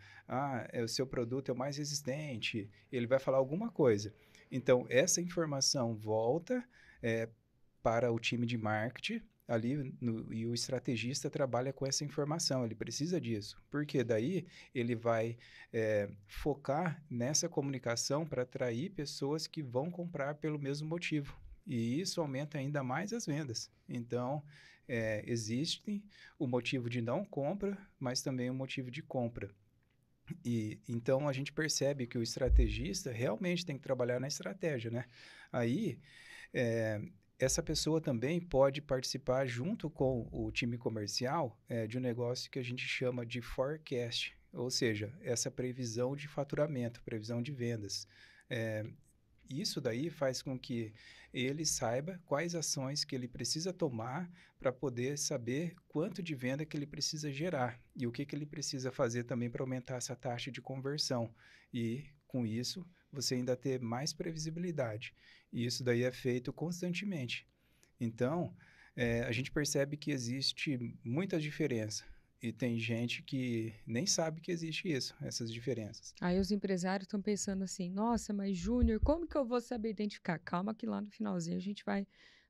o seu produto é o mais resistente, ele vai falar alguma coisa. Então, essa informação volta para o time de marketing ali e o estrategista trabalha com essa informação, ele precisa disso, porque daí ele vai focar nessa comunicação para atrair pessoas que vão comprar pelo mesmo motivo. E isso aumenta ainda mais as vendas. Então, existe o motivo de não compra, mas também o motivo de compra. E então a gente percebe que o estrategista realmente tem que trabalhar na estratégia, né? Aí, essa pessoa também pode participar junto com o time comercial de um negócio que a gente chama de forecast, ou seja, essa previsão de faturamento, previsão de vendas. Isso daí faz com que ele saiba quais ações que ele precisa tomar para poder saber quanto de venda que ele precisa gerar e o que ele precisa fazer também para aumentar essa taxa de conversão. E, com isso, você ainda ter mais previsibilidade. E isso daí é feito constantemente. Então, a gente percebe que existe muita diferença. E tem gente que nem sabe que existe isso, essas diferenças. Aí os empresários estão pensando assim, nossa, mas Júnior, como que eu vou saber identificar? Calma que lá no finalzinho a gente vai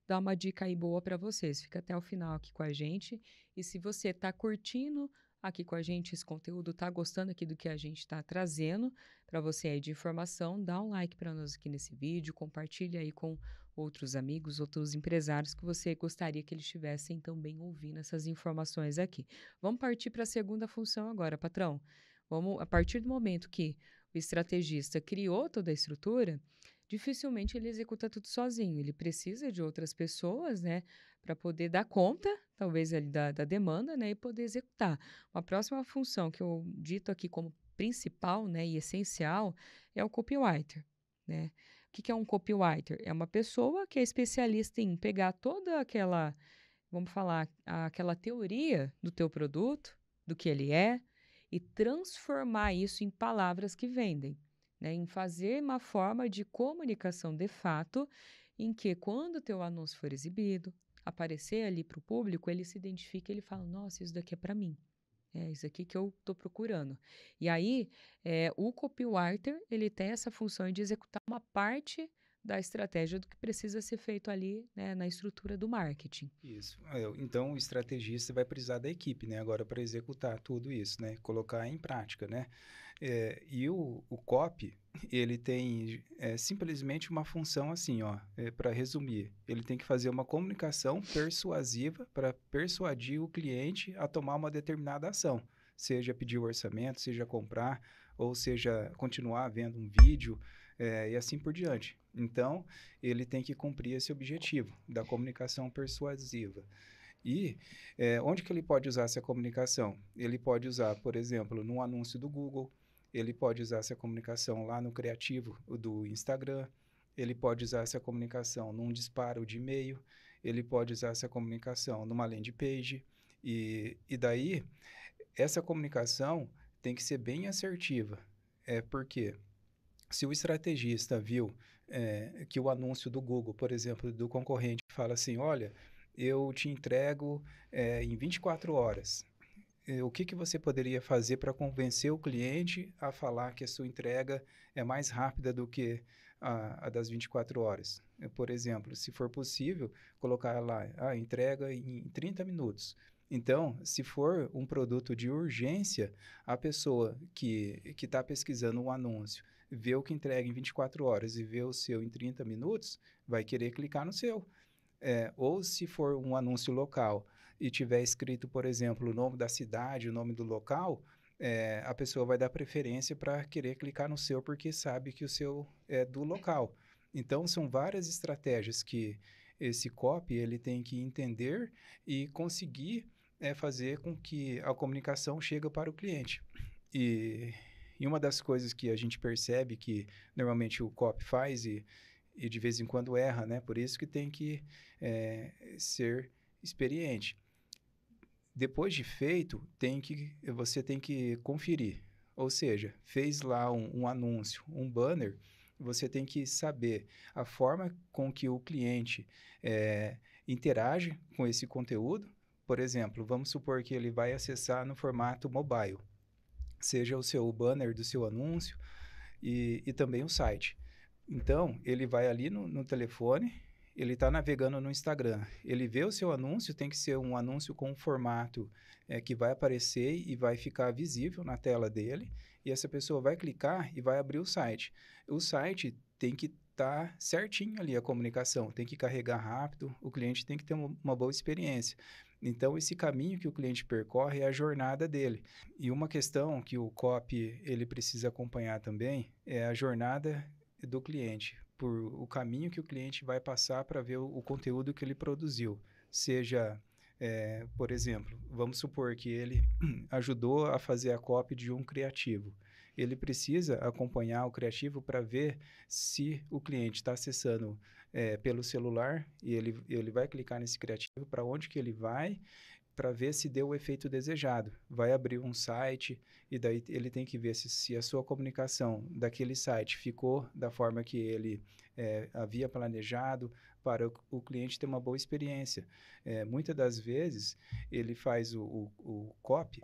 dar uma dica aí boa para vocês. Fica até o final aqui com a gente. E se você está curtindo aqui com a gente esse conteúdo, está gostando aqui do que a gente está trazendo para você aí de informação, dá um like para nós aqui nesse vídeo, compartilha aí com outros amigos, outros empresários que você gostaria que eles estivessem também ouvindo essas informações aqui. Vamos partir para a segunda função agora, patrão. Vamos, a partir do momento que o estrategista criou toda a estrutura, dificilmente ele executa tudo sozinho. Ele precisa de outras pessoas, né, para poder dar conta, talvez ali da demanda, né, e poder executar. Uma próxima função que eu dito aqui como principal, né, e essencial é o copywriter, né? O que é um copywriter? É uma pessoa que é especialista em pegar toda aquela, vamos falar, aquela teoria do teu produto, do que ele é, e transformar isso em palavras que vendem, né? Em fazer uma forma de comunicação de fato, em que quando o teu anúncio for exibido, aparecer ali para o público, ele se identifica e ele fala, nossa, isso daqui é para mim. É isso aqui que eu estou procurando. E aí, o copywriter, ele tem essa função de executar uma parte da estratégia do que precisa ser feito ali, né, na estrutura do marketing. Isso. Então, o estrategista vai precisar da equipe, né? Agora, para executar tudo isso, né? Colocar em prática, né? E o copy, ele tem simplesmente uma função assim, ó, para resumir. Ele tem que fazer uma comunicação persuasiva para persuadir o cliente a tomar uma determinada ação. Seja pedir o orçamento, seja comprar, ou seja continuar vendo um vídeo, e assim por diante. Então, ele tem que cumprir esse objetivo da comunicação persuasiva. E onde que ele pode usar essa comunicação? Ele pode usar, por exemplo, num anúncio do Google, ele pode usar essa comunicação lá no criativo do Instagram, ele pode usar essa comunicação num disparo de e-mail, ele pode usar essa comunicação numa landing page, e daí essa comunicação tem que ser bem assertiva, porque se o estrategista viu que o anúncio do Google, por exemplo, do concorrente, fala assim, olha, eu te entrego em 24 horas. O que você poderia fazer para convencer o cliente a falar que a sua entrega é mais rápida do que a das 24 horas? Por exemplo, se for possível, colocar lá a entrega em 30 minutos. Então, se for um produto de urgência, a pessoa que está pesquisando um anúncio, vê o que entrega em 24 horas e vê o seu em 30 minutos, vai querer clicar no seu. Ou se for um anúncio local e tiver escrito, por exemplo, o nome da cidade, o nome do local, a pessoa vai dar preferência para querer clicar no seu porque sabe que o seu é do local. Então, são várias estratégias que esse copy ele tem que entender e conseguir fazer com que a comunicação chegue para o cliente. E uma das coisas que a gente percebe que normalmente o copy faz e de vez em quando erra, né? Por isso que tem que ser experiente. Depois de feito, você tem que conferir. Ou seja, fez lá um anúncio, um banner, você tem que saber a forma com que o cliente interage com esse conteúdo. Por exemplo, vamos supor que ele vai acessar no formato mobile, seja o seu banner do seu anúncio e também o site. Então, ele vai ali no telefone, ele está navegando no Instagram, ele vê o seu anúncio, tem que ser um anúncio com um formato que vai aparecer e vai ficar visível na tela dele, e essa pessoa vai clicar e vai abrir o site. O site tem que estar certinho ali a comunicação, tem que carregar rápido, o cliente tem que ter uma boa experiência. Então, esse caminho que o cliente percorre é a jornada dele. E uma questão que o copy ele precisa acompanhar também é a jornada do cliente, por o caminho que o cliente vai passar para ver o conteúdo que ele produziu. Seja, por exemplo, vamos supor que ele ajudou a fazer a copy de um criativo. Ele precisa acompanhar o criativo para ver se o cliente está acessando pelo celular e ele vai clicar nesse criativo, para onde que ele vai, para ver se deu o efeito desejado. Vai abrir um site e daí ele tem que ver se a sua comunicação daquele site ficou da forma que ele havia planejado para o cliente ter uma boa experiência. Muitas das vezes ele faz o copy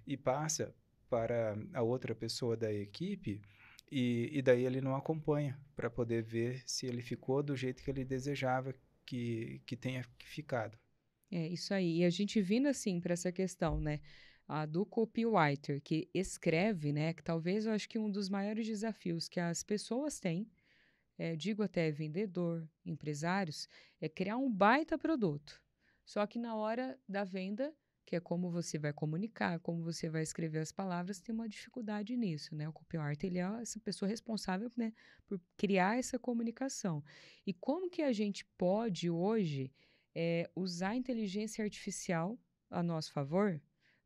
e passa para a outra pessoa da equipe e daí ele não acompanha para poder ver se ele ficou do jeito que ele desejava que tenha ficado. É isso aí. E a gente vindo assim para essa questão, né, do copywriter que escreve, né, que talvez eu acho que um dos maiores desafios que as pessoas têm, digo até vendedor, empresários, é criar um baita produto. Só que na hora da venda, que é como você vai comunicar, como você vai escrever as palavras, tem uma dificuldade nisso, né? O copywriter, ele é essa pessoa responsável, né, por criar essa comunicação. E como que a gente pode hoje usar a inteligência artificial a nosso favor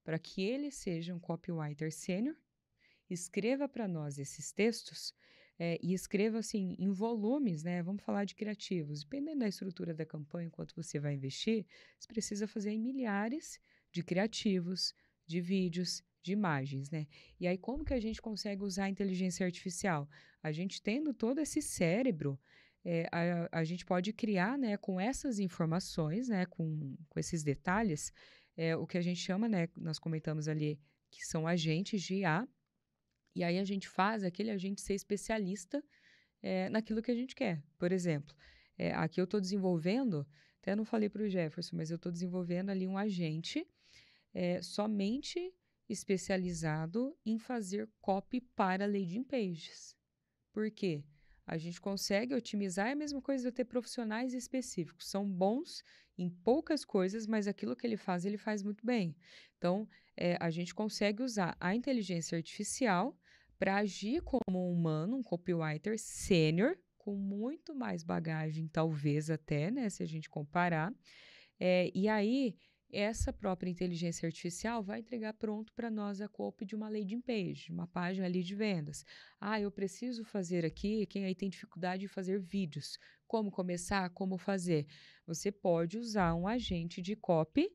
para que ele seja um copywriter sênior, escreva para nós esses textos e escreva assim em volumes, né? Vamos falar de criativos. Dependendo da estrutura da campanha, quanto você vai investir, você precisa fazer em milhares de criativos, de vídeos, de imagens, né? E aí, como que a gente consegue usar a inteligência artificial? A gente tendo todo esse cérebro, a gente pode criar, né, com essas informações, né, com esses detalhes, o que a gente chama, né, nós comentamos ali, que são agentes de IA, e aí a gente faz aquele agente ser especialista naquilo que a gente quer. Por exemplo, aqui eu estou desenvolvendo, até não falei para o Jefferson, mas eu estou desenvolvendo ali um agente somente especializado em fazer copy para landing pages. Por quê? A gente consegue otimizar, é a mesma coisa de eu ter profissionais específicos. São bons em poucas coisas, mas aquilo que ele faz muito bem. Então, a gente consegue usar a inteligência artificial para agir como um humano, um copywriter sênior, com muito mais bagagem, talvez até, né, se a gente comparar. E aí, essa própria inteligência artificial vai entregar pronto para nós a copy de uma landing page, uma página ali de vendas. Ah, eu preciso fazer aqui, quem aí tem dificuldade de fazer vídeos. Como começar? Como fazer? Você pode usar um agente de copy,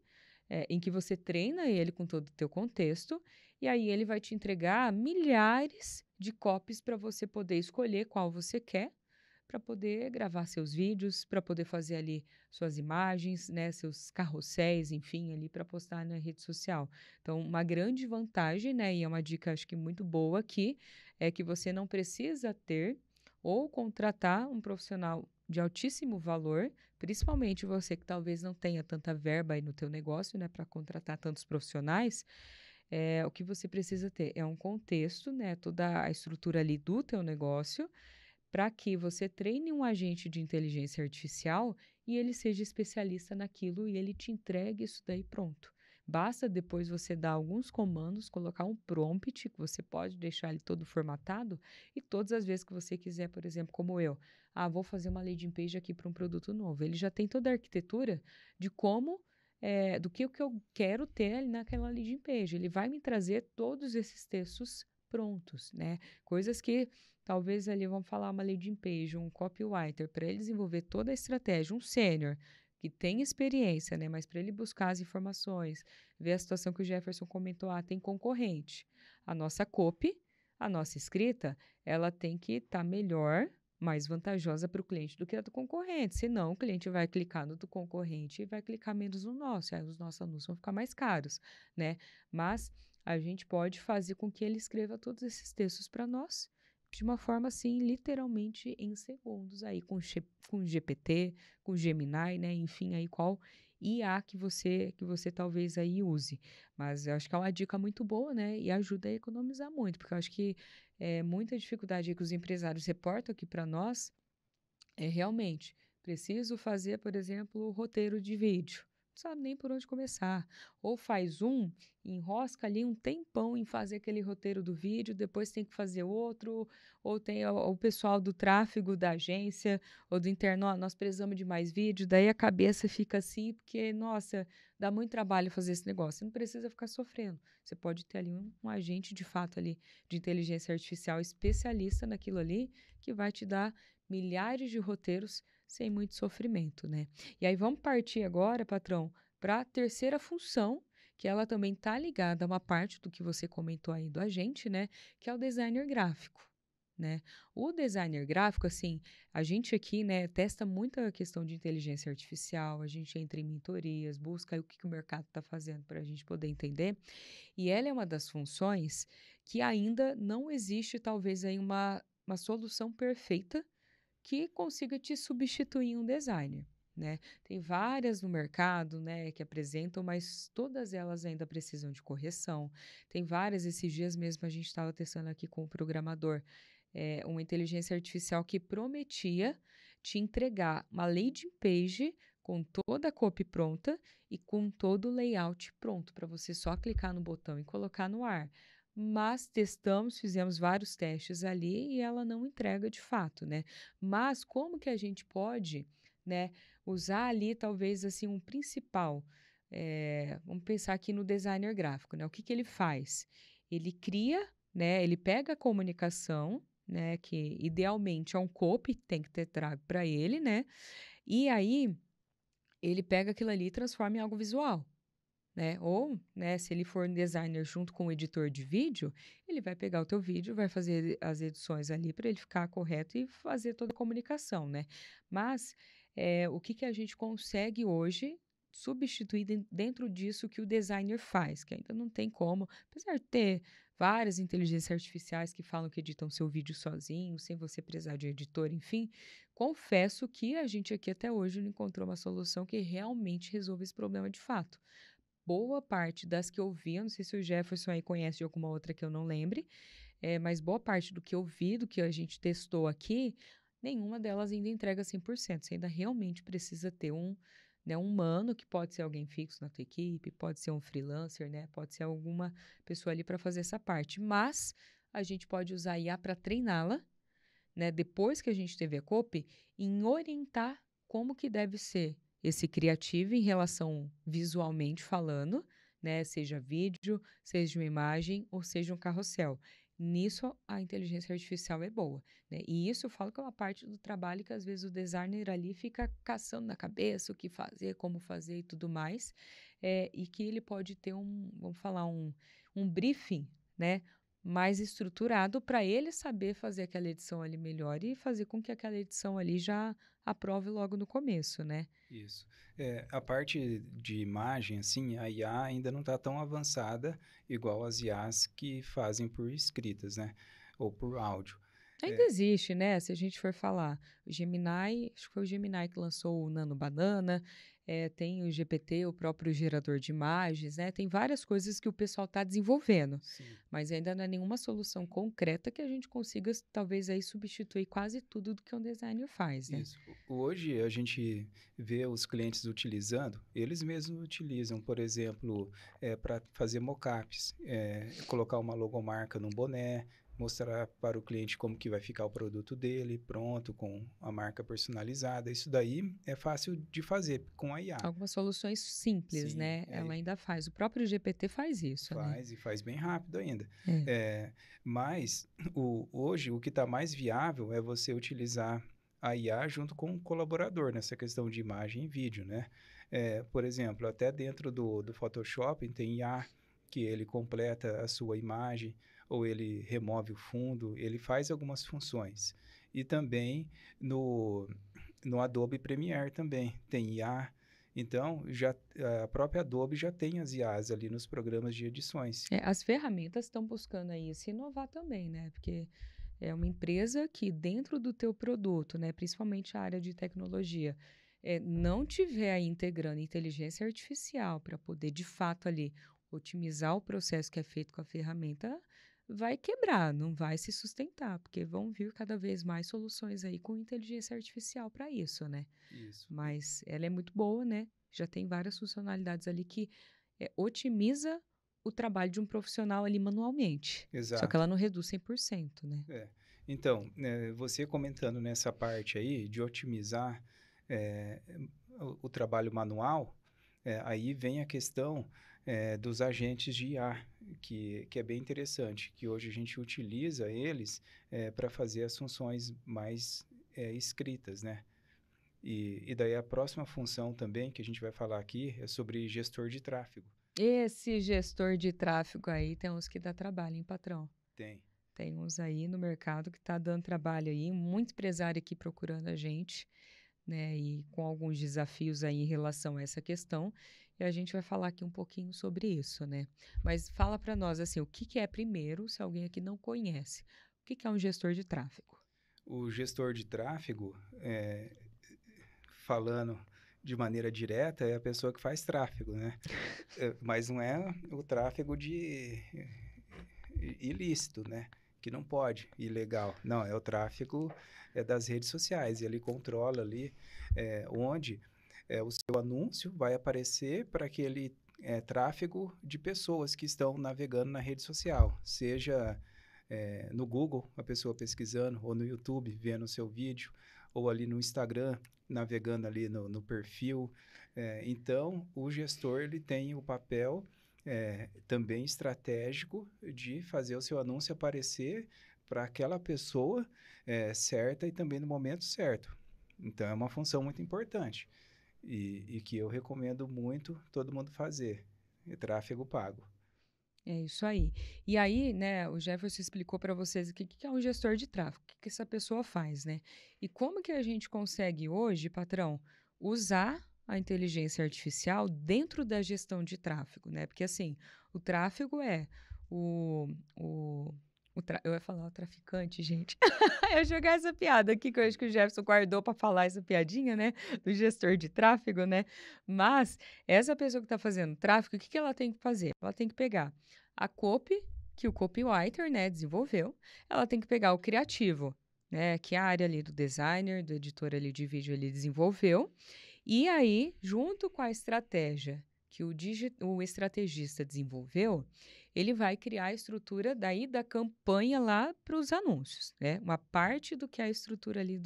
em que você treina ele com todo o teu contexto, e aí ele vai te entregar milhares de copies para você poder escolher qual você quer, para poder gravar seus vídeos, para poder fazer ali suas imagens, né, seus carrosséis, enfim, ali para postar na rede social. Então, uma grande vantagem, né, e é uma dica acho que muito boa aqui, é que você não precisa ter ou contratar um profissional de altíssimo valor, principalmente você que talvez não tenha tanta verba aí no teu negócio, né, para contratar tantos profissionais. O que você precisa ter é um contexto, né, toda a estrutura ali do teu negócio, para que você treine um agente de inteligência artificial e ele seja especialista naquilo e ele te entregue isso daí pronto. Basta depois você dar alguns comandos, colocar um prompt, que você pode deixar ele todo formatado, e todas as vezes que você quiser, por exemplo, como eu, vou fazer uma landing page aqui para um produto novo. Ele já tem toda a arquitetura de como, do que o que eu quero ter ali naquela landing page. Ele vai me trazer todos esses textos prontos, né? Coisas que talvez ali vamos falar uma landing page, um copywriter, para ele desenvolver toda a estratégia, um sênior que tem experiência, né? Mas para ele buscar as informações, ver a situação que o Jefferson comentou, tem concorrente. A nossa copy, a nossa escrita, ela tem que estar melhor, mais vantajosa para o cliente do que a do concorrente. Senão, o cliente vai clicar no do concorrente e vai clicar menos no nosso. Aí os nossos anúncios vão ficar mais caros, né? Mas a gente pode fazer com que ele escreva todos esses textos para nós de uma forma assim, literalmente em segundos aí, com GPT, com Gemini, né? Enfim, aí qual IA que você talvez aí use. Mas eu acho que é uma dica muito boa, né? E ajuda a economizar muito, porque eu acho que muita dificuldade aí que os empresários reportam aqui para nós é realmente preciso fazer, por exemplo, o roteiro de vídeo. Não sabe nem por onde começar. Ou faz enrosca ali um tempão em fazer aquele roteiro do vídeo, depois tem que fazer outro, ou tem o pessoal do tráfego da agência ou do interno, nós precisamos de mais vídeo, daí a cabeça fica assim, porque, nossa, dá muito trabalho fazer esse negócio. Você não precisa ficar sofrendo. Você pode ter ali um agente de fato ali de inteligência artificial especialista naquilo ali, que vai te dar milhares de roteiros sem muito sofrimento, né? E aí vamos partir agora, patrão, para a terceira função, que ela também está ligada a uma parte do que você comentou aí do agente, né? Que é o designer gráfico. Né? O designer gráfico, assim, a gente aqui, né, testa muita questão de inteligência artificial, a gente entra em mentorias, busca aí o que o mercado está fazendo para a gente poder entender, e ela é uma das funções que ainda não existe, talvez, aí uma solução perfeita que consiga te substituir em um designer, né? Tem várias no mercado, né, que apresentam, mas todas elas ainda precisam de correção. Tem várias, esses dias mesmo a gente estava testando aqui com o programador, uma inteligência artificial que prometia te entregar uma landing page com toda a copy pronta e com todo o layout pronto, para você só clicar no botão e colocar no ar. Mas testamos, fizemos vários testes ali e ela não entrega de fato, né? Mas como que a gente pode, né, usar ali talvez assim um principal? Vamos pensar aqui no designer gráfico, né? O que que ele faz? Ele cria, né? Ele pega a comunicação, né? Que idealmente é um copy, tem que ter trago para ele, né? E aí ele pega aquilo ali e transforma em algo visual, né? Ou, né, se ele for um designer junto com o editor de vídeo, ele vai pegar o teu vídeo, vai fazer as edições ali para ele ficar correto e fazer toda a comunicação, né? Mas o que que a gente consegue hoje substituir dentro disso que o designer faz, que ainda não tem como, apesar de ter várias inteligências artificiais que falam que editam seu vídeo sozinho, sem você precisar de editor, enfim. Confesso que a gente aqui até hoje não encontrou uma solução que realmente resolva esse problema de fato. Boa parte das que eu vi, eu não sei se o Jefferson aí conhece de alguma outra que eu não lembre, mas boa parte do que eu vi, do que a gente testou aqui, nenhuma delas ainda entrega 100%. Você ainda realmente precisa ter um humano, que pode ser alguém fixo na tua equipe, pode ser um freelancer, né? Pode ser alguma pessoa ali para fazer essa parte. Mas a gente pode usar a IA para treiná-la, né? Depois que a gente teve a copy, em orientar como que deve ser esse criativo em relação visualmente falando, né? Seja vídeo, seja uma imagem ou seja um carrossel. Nisso a inteligência artificial é boa, né? E isso eu falo que é uma parte do trabalho que às vezes o designer ali fica caçando na cabeça o que fazer, como fazer e tudo mais, e que ele pode ter vamos falar, um briefing, né? Mais estruturado para ele saber fazer aquela edição ali melhor e fazer com que aquela edição ali já aprove logo no começo, né? Isso. A parte de imagem, assim, a IA ainda não está tão avançada igual as IAs que fazem por escritas, né? Ou por áudio. Ainda existe, né? Se a gente for falar, o Gemini, acho que foi o Gemini que lançou o Nano Banana, tem o GPT, o próprio gerador de imagens, né? Tem várias coisas que o pessoal está desenvolvendo, Sim. mas ainda não é nenhuma solução concreta que a gente consiga, talvez, aí substituir quase tudo do que um designer faz, né? Isso. Hoje a gente vê os clientes utilizando, eles mesmos utilizam, por exemplo, para fazer mockups, colocar uma logomarca num boné, mostrar para o cliente como que vai ficar o produto dele, pronto, com a marca personalizada. Isso daí é fácil de fazer com a IA. Algumas soluções simples, Sim, né? Ela ainda faz. O próprio GPT faz isso, né? faz, e faz bem rápido ainda. É. Mas hoje o que está mais viável é você utilizar a IA junto com um colaborador nessa questão de imagem e vídeo, né? Por exemplo, até dentro do Photoshop tem IA que ele completa a sua imagem ou ele remove o fundo, ele faz algumas funções. E também no Adobe Premiere também tem IA. Então, a própria Adobe já tem as IAs ali nos programas de edições. As ferramentas estão buscando aí se inovar também, né? Porque é uma empresa que dentro do teu produto, né, principalmente a área de tecnologia, não tiver aí integrando inteligência artificial para poder, de fato, ali otimizar o processo que é feito com a ferramenta, vai quebrar, não vai se sustentar, porque vão vir cada vez mais soluções aí com inteligência artificial para isso, né? Isso. Mas ela é muito boa, né? Já tem várias funcionalidades ali que otimiza o trabalho de um profissional ali manualmente. Exato. Só que ela não reduz 100%, né? Então, você comentando nessa parte aí de otimizar o trabalho manual, aí vem a questão dos agentes de IA, que é bem interessante, que hoje a gente utiliza eles para fazer as funções mais escritas, né? E daí a próxima função também que a gente vai falar aqui é sobre gestor de tráfego. Esse gestor de tráfego aí tem uns que dá trabalho, hein, patrão? Tem. Tem uns aí no mercado que tá dando trabalho aí, muito empresário aqui procurando a gente, né? E com alguns desafios aí em relação a essa questão. E a gente vai falar aqui um pouquinho sobre isso, né? Mas fala para nós, assim, o que é primeiro, se alguém aqui não conhece, o que é um gestor de tráfego? O gestor de tráfego, falando de maneira direta, é a pessoa que faz tráfego, né? Mas não é o tráfego de ilícito, né? Que não pode, ilegal. Não, é o tráfego das redes sociais. E ele controla ali onde o seu anúncio vai aparecer para aquele tráfego de pessoas que estão navegando na rede social. Seja no Google, a pessoa pesquisando, ou no YouTube, vendo o seu vídeo, ou ali no Instagram, navegando ali no perfil. Então, o gestor ele tem o papel também estratégico de fazer o seu anúncio aparecer para aquela pessoa certa e também no momento certo. Então, é uma função muito importante e que eu recomendo muito todo mundo fazer. Tráfego pago. É isso aí. E aí, né, o Jefferson explicou para vocês o que é um gestor de tráfego, o que essa pessoa faz, né? E como que a gente consegue hoje, patrão, usar a inteligência artificial dentro da gestão de tráfego, né? Porque assim, o tráfego é Eu ia falar o traficante, gente. Eu ia jogar essa piada aqui, que eu acho que o Jefferson guardou para falar essa piadinha, né? Do gestor de tráfego, né? Mas essa pessoa que está fazendo tráfego, o que que ela tem que fazer? Ela tem que pegar a copy, que o copywriter, né, desenvolveu. Ela tem que pegar o criativo, né, que é a área ali do designer, do editor ali de vídeo, ele desenvolveu. E aí, junto com a estratégia que o estrategista desenvolveu, ele vai criar a estrutura daí da campanha lá para os anúncios, né? Uma parte do que é a estrutura ali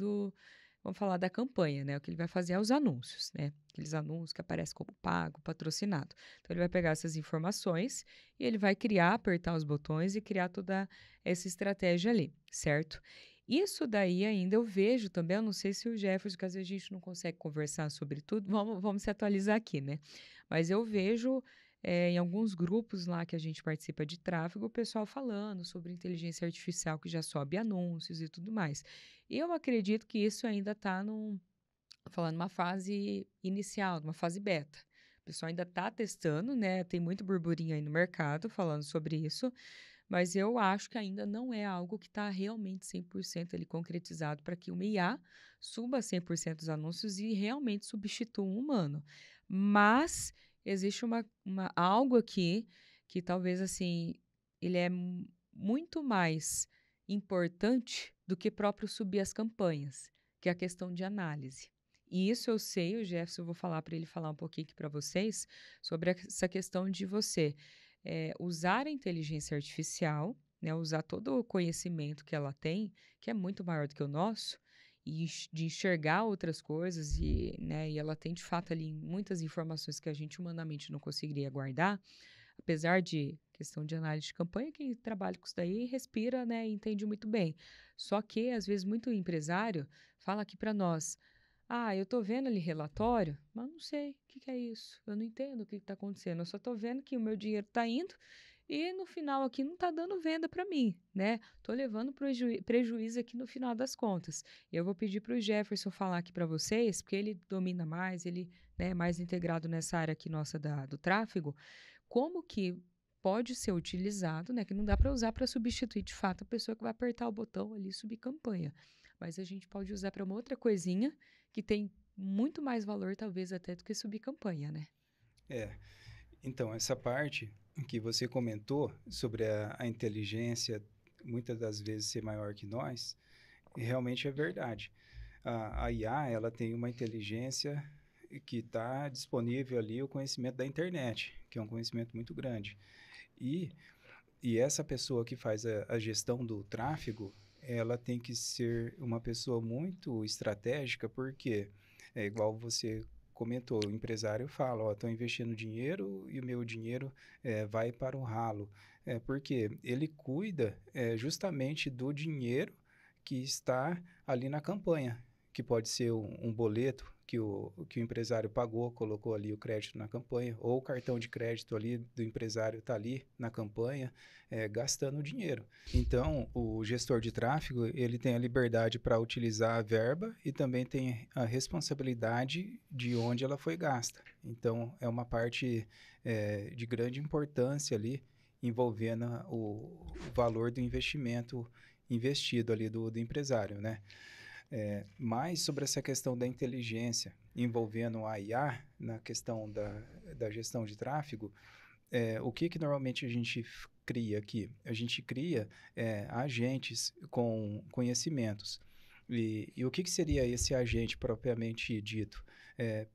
vamos falar da campanha, né? O que ele vai fazer é os anúncios, né? Aqueles anúncios que aparecem como pago, patrocinado. Então, ele vai pegar essas informações e ele vai criar, apertar os botões e criar toda essa estratégia ali, certo? Isso daí ainda eu vejo também, eu não sei se o Jefferson, que às vezes a gente não consegue conversar sobre tudo, vamos se atualizar aqui, né? Mas eu vejo em alguns grupos lá que a gente participa de tráfego, o pessoal falando sobre inteligência artificial que já sobe anúncios e tudo mais. Eu acredito que isso ainda está falando numa fase inicial, numa fase beta. O pessoal ainda está testando, né? Tem muito burburinho aí no mercado falando sobre isso, mas eu acho que ainda não é algo que está realmente 100% ali concretizado para que uma IA suba 100% dos anúncios e realmente substitua um humano. Mas existe algo aqui que talvez, assim, ele é muito mais importante do que próprio subir as campanhas, que é a questão de análise. E isso eu sei, o Jefferson, eu vou falar para ele falar um pouquinho aqui para vocês sobre essa questão de você usar a inteligência artificial, né, usar todo o conhecimento que ela tem, que é muito maior do que o nosso, e de enxergar outras coisas, né, e ela tem de fato ali muitas informações que a gente humanamente não conseguiria guardar, apesar de questão de análise de campanha, quem trabalha com isso daí respira, né, e entende muito bem. Só que, às vezes, muito empresário fala aqui para nós, eu tô vendo ali relatório, mas não sei o que é isso. Eu não entendo o que está acontecendo. Eu só tô vendo que o meu dinheiro está indo e no final aqui não está dando venda para mim, né? Tô levando prejuízo aqui no final das contas. Eu vou pedir para o Jefferson falar aqui para vocês, porque ele domina mais, ele né, é mais integrado nessa área aqui nossa do tráfego, como que pode ser utilizado, né? Que não dá para usar para substituir de fato a pessoa que vai apertar o botão ali e subir campanha. Mas a gente pode usar para uma outra coisinha que tem muito mais valor, talvez, até do que subir campanha, né? Então, essa parte que você comentou sobre a inteligência, muitas das vezes ser maior que nós, realmente é verdade. A IA, ela tem uma inteligência que está disponível ali, o conhecimento da internet, que é um conhecimento muito grande. E essa pessoa que faz a gestão do tráfego, ela tem que ser uma pessoa muito estratégica, porque é igual você comentou, o empresário fala, estou investindo dinheiro e o meu dinheiro vai para o ralo. Porque ele cuida justamente do dinheiro que está ali na campanha, que pode ser um boleto que o empresário pagou, colocou ali o crédito na campanha, ou o cartão de crédito ali do empresário está ali na campanha, gastando dinheiro. Então, o gestor de tráfego, ele tem a liberdade para utilizar a verba e também tem a responsabilidade de onde ela foi gasta. Então, é uma parte de grande importância ali, envolvendo o valor do investimento investido ali do empresário, né? Mais sobre essa questão da inteligência envolvendo a IA na questão da gestão de tráfego, o que normalmente a gente cria aqui? A gente cria agentes com conhecimentos. E o que seria esse agente propriamente dito?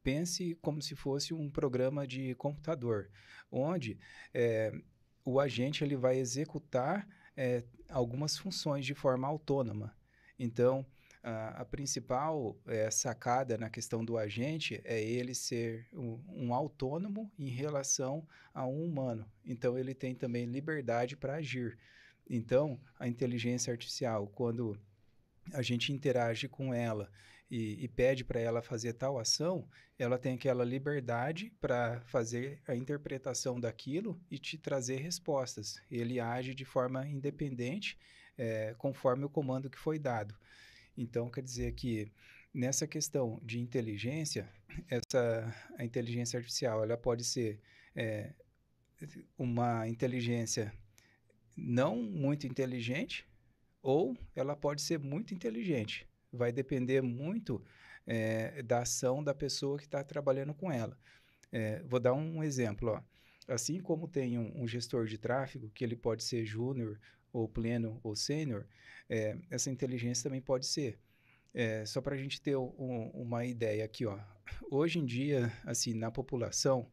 Pense como se fosse um programa de computador, onde o agente ele vai executar algumas funções de forma autônoma. Então, a principal sacada na questão do agente é ele ser um autônomo em relação a um humano. Então, ele tem também liberdade para agir. Então, a inteligência artificial, quando a gente interage com ela e pede para ela fazer tal ação, ela tem aquela liberdade para fazer a interpretação daquilo e te trazer respostas. Ele age de forma independente, conforme o comando que foi dado. Então, quer dizer que nessa questão de inteligência, a inteligência artificial ela pode ser uma inteligência não muito inteligente ou ela pode ser muito inteligente. Vai depender muito da ação da pessoa que está trabalhando com ela. Vou dar um exemplo, ó. Assim como tem um gestor de tráfego, que ele pode ser júnior, ou pleno, ou sênior, essa inteligência também pode ser. Só para a gente ter uma ideia aqui, ó. Hoje em dia, assim, na população,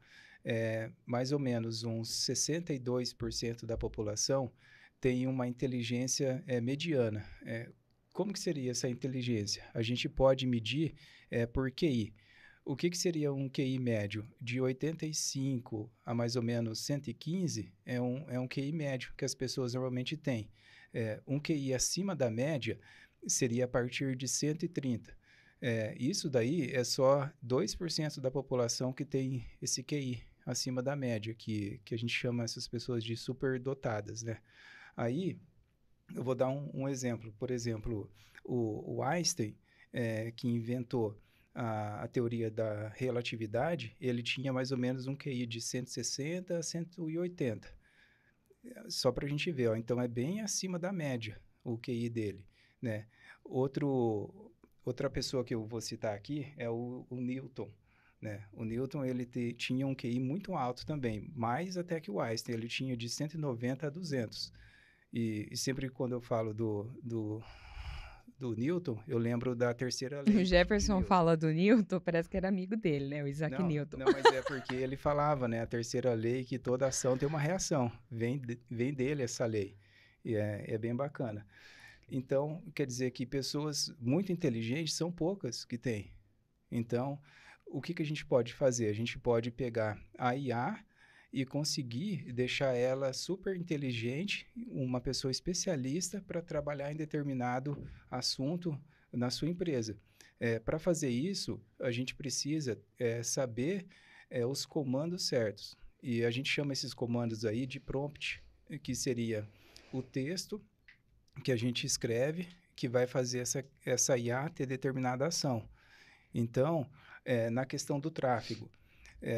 mais ou menos uns 62% da população tem uma inteligência mediana. Como que seria essa inteligência? A gente pode medir por QI. O que seria um QI médio? De 85 a mais ou menos 115 é um QI médio que as pessoas normalmente têm. Um QI acima da média seria a partir de 130. Isso daí é só 2% da população que tem esse QI acima da média, que a gente chama essas pessoas de superdotadas, né? Aí, eu vou dar um exemplo. Por exemplo, o Einstein, que inventou a teoria da relatividade, ele tinha mais ou menos um QI de 160 a 180. Só para a gente ver, ó, então é bem acima da média o QI dele, né? Outra pessoa que eu vou citar aqui é o Newton, né? O Newton, ele tinha um QI muito alto também, mais até que o Einstein, ele tinha de 190 a 200. E sempre quando eu falo do Newton, eu lembro da terceira lei O de Jefferson Newton. fala do Newton, parece que era amigo dele, né? O Isaac Não, Newton. não, mas é porque ele falava, né? A terceira lei, que toda ação tem uma reação. Vem dele essa lei. E é bem bacana. Então, quer dizer que pessoas muito inteligentes são poucas que tem. Então, o que a gente pode fazer? A gente pode pegar a IA e conseguir deixar ela super inteligente, uma pessoa especialista para trabalhar em determinado assunto na sua empresa. Para fazer isso, a gente precisa saber os comandos certos. E a gente chama esses comandos aí de prompt, que seria o texto que a gente escreve, que vai fazer essa IA ter determinada ação. Então, na questão do tráfego,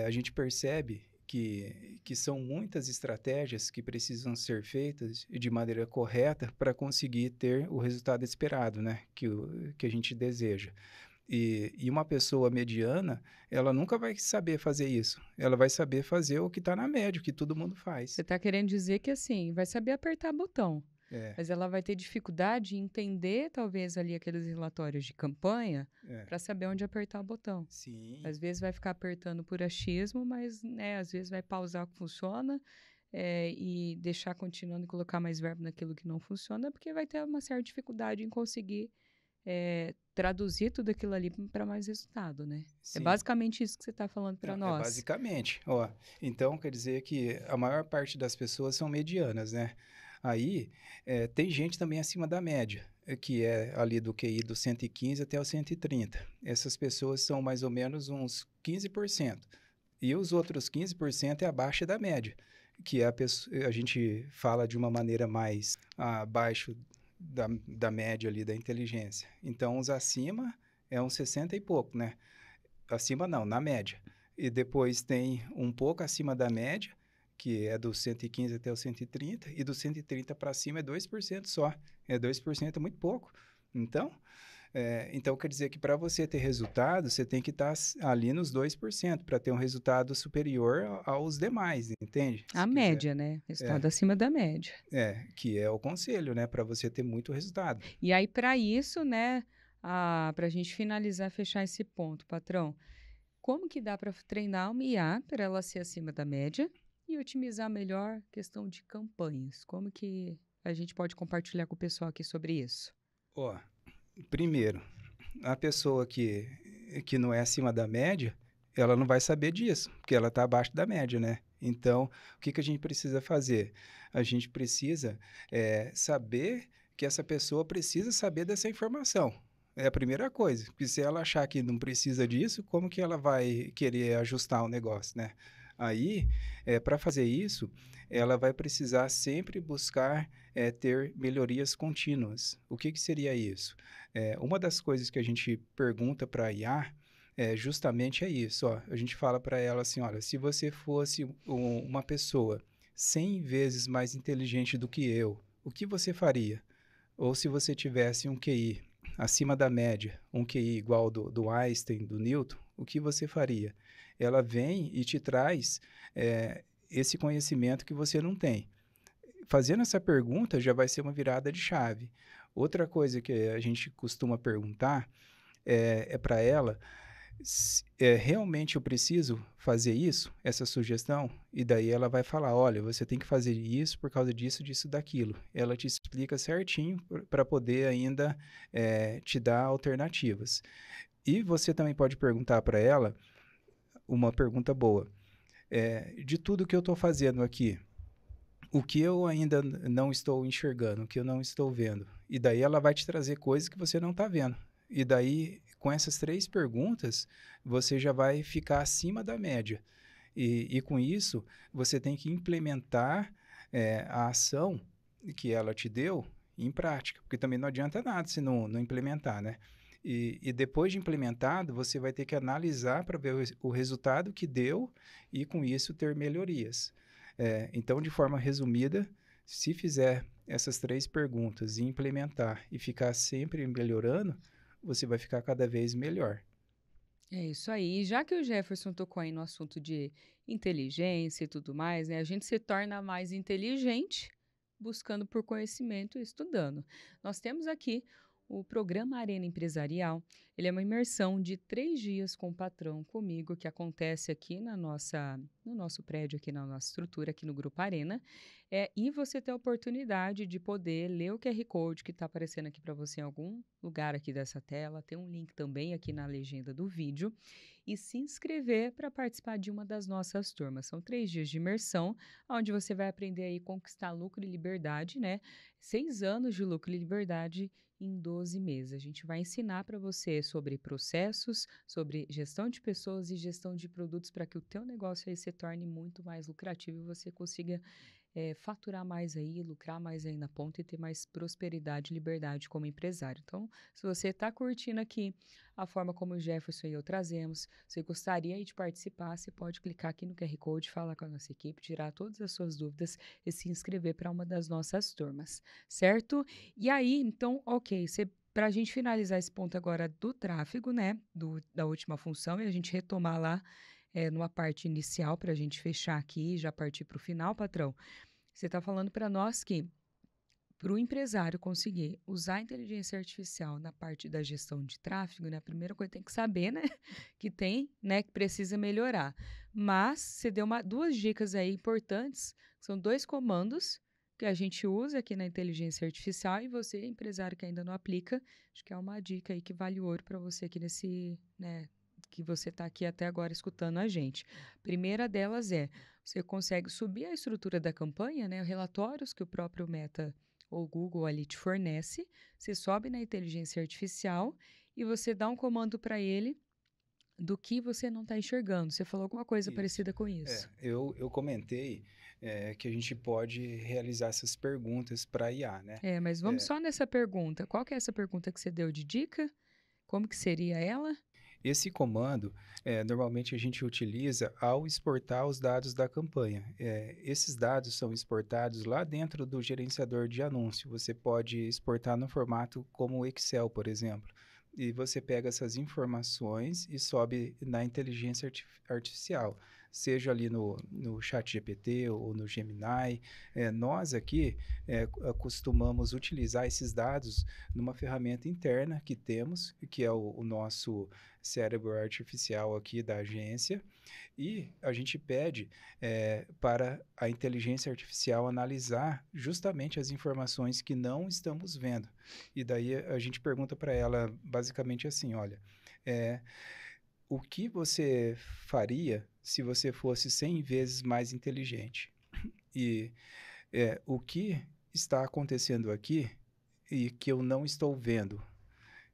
a gente percebe que são muitas estratégias que precisam ser feitas de maneira correta para conseguir ter o resultado esperado, né? Que a gente deseja. E uma pessoa mediana, ela nunca vai saber fazer isso. Ela vai saber fazer o que está na média, o que todo mundo faz. Você está querendo dizer que, assim, vai saber apertar botão. Mas ela vai ter dificuldade em entender, talvez, ali aqueles relatórios de campanha para saber onde apertar o botão. Sim. Às vezes vai ficar apertando por achismo, mas, né, às vezes vai pausar o que funciona e deixar continuando e colocar mais verbo naquilo que não funciona, porque vai ter uma certa dificuldade em conseguir traduzir tudo aquilo ali para mais resultado, né? Sim. É basicamente isso que você está falando para nós. Basicamente. Ó, então, quer dizer que a maior parte das pessoas são medianas, né? Aí, tem gente também acima da média, que é ali do QI do 115 até o 130. Essas pessoas são mais ou menos uns 15%. E os outros 15% é abaixo da média, que a gente fala de uma maneira mais abaixo da média ali da inteligência. Então, os acima é uns 60 e pouco, né? Acima não, na média. E depois tem um pouco acima da média, que é do 115 até o 130, e do 130 para cima é 2% só. 2% é muito pouco. Então quer dizer que para você ter resultado, você tem que estar ali nos 2% para ter um resultado superior aos demais, entende? A média, né? Resultado acima da média. Que é o conselho, né? Para você ter muito resultado. E aí, para isso, né? Para a gente finalizar, fechar esse ponto, patrão, como que dá para treinar uma IA para ela ser acima da média e otimizar melhor a questão de campanhas? Como que a gente pode compartilhar com o pessoal aqui sobre isso? Primeiro, a pessoa que não é acima da média, ela não vai saber disso, porque ela está abaixo da média, né? Então, o que a gente precisa fazer? A gente precisa saber que essa pessoa precisa saber dessa informação. É a primeira coisa, porque se ela achar que não precisa disso, como que ela vai querer ajustar o negócio, né? Aí, para fazer isso, ela vai precisar sempre buscar ter melhorias contínuas. O que seria isso? Uma das coisas que a gente pergunta para a IA justamente é isso. Ó, a gente fala para ela assim, olha, se você fosse uma pessoa 100 vezes mais inteligente do que eu, o que você faria? Ou se você tivesse um QI acima da média, um QI igual do Einstein, do Newton, o que você faria? Ela vem e te traz esse conhecimento que você não tem. Fazendo essa pergunta já vai ser uma virada de chave. Outra coisa que a gente costuma perguntar para ela, realmente eu preciso fazer isso, essa sugestão? E daí ela vai falar, olha, você tem que fazer isso por causa disso, disso, daquilo. Ela te explica certinho para poder ainda te dar alternativas. E você também pode perguntar para ela uma pergunta boa. De tudo que eu estou fazendo aqui, o que eu ainda não estou enxergando, o que eu não estou vendo? E daí ela vai te trazer coisas que você não está vendo. E daí, com essas 3 perguntas, você já vai ficar acima da média. E com isso, você tem que implementar a ação que ela te deu em prática, porque também não adianta nada se não implementar, né? E depois de implementado, você vai ter que analisar para ver o resultado que deu e, com isso, ter melhorias. Então, de forma resumida, se fizer essas 3 perguntas e implementar e ficar sempre melhorando, você vai ficar cada vez melhor. É isso aí. E já que o Jefferson tocou aí no assunto de inteligência e tudo mais, né? A gente se torna mais inteligente buscando por conhecimento e estudando. Nós temos aqui o programa Arena Empresarial. Ele é uma imersão de 3 dias com o patrão, comigo, que acontece aqui no nosso prédio, aqui na nossa estrutura, aqui no Grupo Arena. E você tem a oportunidade de poder ler o QR Code que está aparecendo aqui para você em algum lugar aqui dessa tela. Tem um link também aqui na legenda do vídeo. E se inscrever para participar de uma das nossas turmas. São 3 dias de imersão, onde você vai aprender aí a conquistar lucro e liberdade, né? 6 anos de lucro e liberdade em 12 meses. A gente vai ensinar para você sobre processos, sobre gestão de pessoas e gestão de produtos para que o teu negócio aí se torne muito mais lucrativo e você consiga faturar mais aí, lucrar mais aí na ponta e ter mais prosperidade e liberdade como empresário. Então, se você está curtindo aqui a forma como o Jefferson e eu trazemos, você gostaria aí de participar, você pode clicar aqui no QR Code, falar com a nossa equipe, tirar todas as suas dúvidas e se inscrever para uma das nossas turmas, certo? E aí, então, ok, para a gente finalizar esse ponto agora do tráfego, né, da última função, e a gente retomar lá numa parte inicial para a gente fechar aqui e já partir para o final, patrão. Você está falando para nós que para o empresário conseguir usar a inteligência artificial na parte da gestão de tráfego, né, a primeira coisa tem que saber, né, que tem, né, que precisa melhorar. Mas você deu 2 dicas aí importantes, são 2 comandos que a gente usa aqui na inteligência artificial e você, empresário que ainda não aplica, acho que é uma dica aí que vale ouro para você aqui nesse, né, que você está aqui até agora escutando a gente. A primeira delas você consegue subir a estrutura da campanha, né, relatórios que o próprio Meta ou o Google ali te fornece, você sobe na inteligência artificial e você dá um comando para ele do que você não está enxergando. Você falou alguma coisa parecida com isso. Eu comentei que a gente pode realizar essas perguntas para IA, né? Mas vamos só nessa pergunta. Qual que é essa pergunta que você deu de dica? Como que seria ela? Esse comando, normalmente a gente utiliza ao exportar os dados da campanha. Esses dados são exportados lá dentro do gerenciador de anúncio. Você pode exportar no formato como Excel, por exemplo. E você pega essas informações e sobe na inteligência artificial, seja ali no ChatGPT ou no Gemini. Nós aqui costumamos utilizar esses dados numa ferramenta interna que temos, que é o nosso cérebro artificial aqui da agência, e a gente pede para a inteligência artificial analisar justamente as informações que não estamos vendo. E daí a gente pergunta para ela basicamente assim, olha, o que você faria se você fosse 100 vezes mais inteligente? E o que está acontecendo aqui e que eu não estou vendo?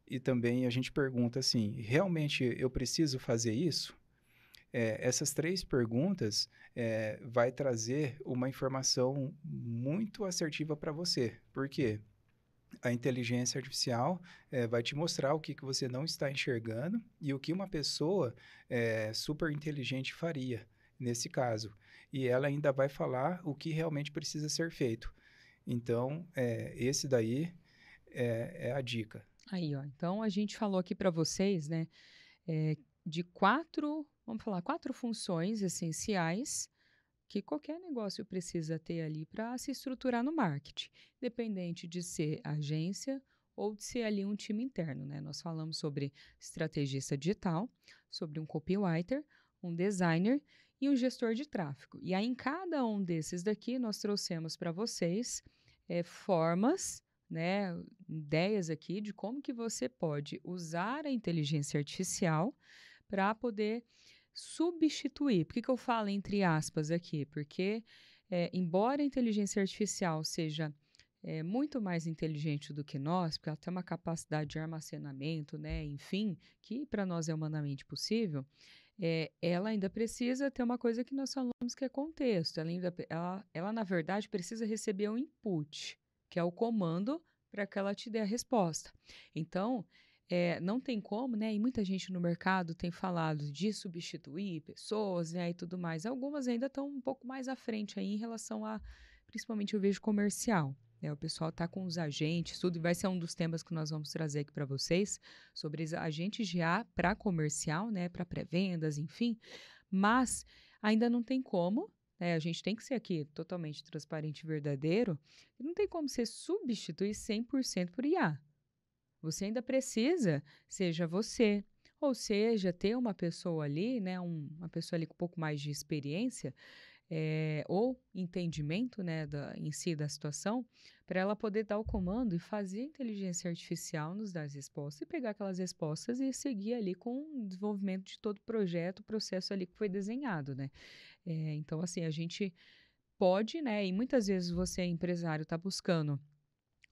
E também a gente pergunta assim, realmente eu preciso fazer isso? Essas 3 perguntas vai trazer uma informação muito assertiva para você. Por quê? A inteligência artificial vai te mostrar o que você não está enxergando e o que uma pessoa super inteligente faria nesse caso. e ela ainda vai falar o que realmente precisa ser feito. Então, esse daí é a dica. Aí, ó. Então, a gente falou aqui para vocês, né, de vamos falar, 4 funções essenciais que qualquer negócio precisa ter ali para se estruturar no marketing, independente de ser agência ou de ser ali um time interno, né? Nós falamos sobre estrategista digital, sobre um copywriter, um designer e um gestor de tráfego. E aí, em cada um desses daqui, nós trouxemos para vocês formas, né, ideias aqui de como que você pode usar a inteligência artificial para poder substituir. Por que eu falo entre aspas aqui? Porque, embora a inteligência artificial seja muito mais inteligente do que nós, porque ela tem uma capacidade de armazenamento, né, enfim, que para nós é humanamente possível, ela ainda precisa ter uma coisa que nós falamos que é contexto. Ela, na verdade, precisa receber um input, que é o comando para que ela te dê a resposta. Então, não tem como, né? E muita gente no mercado tem falado de substituir pessoas, né, e tudo mais. Algumas ainda estão um pouco mais à frente aí em relação a, principalmente eu vejo comercial. O pessoal está com os agentes, tudo, e vai ser um dos temas que nós vamos trazer aqui para vocês, sobre os agentes de IA para comercial, né, para pré-vendas, enfim. Mas ainda não tem como, né, a gente tem que ser aqui totalmente transparente e verdadeiro, não tem como você substituir 100% por IA. Você ainda precisa, seja você, ou seja, ter uma pessoa ali, né, uma pessoa ali com um pouco mais de experiência, ou entendimento, né, em si da situação, para ela poder dar o comando e fazer a inteligência artificial nos dar as respostas e pegar aquelas respostas e seguir ali com o desenvolvimento de todo o projeto, o processo ali que foi desenhado, né? Então, assim, a gente pode, né, e muitas vezes você, empresário, está buscando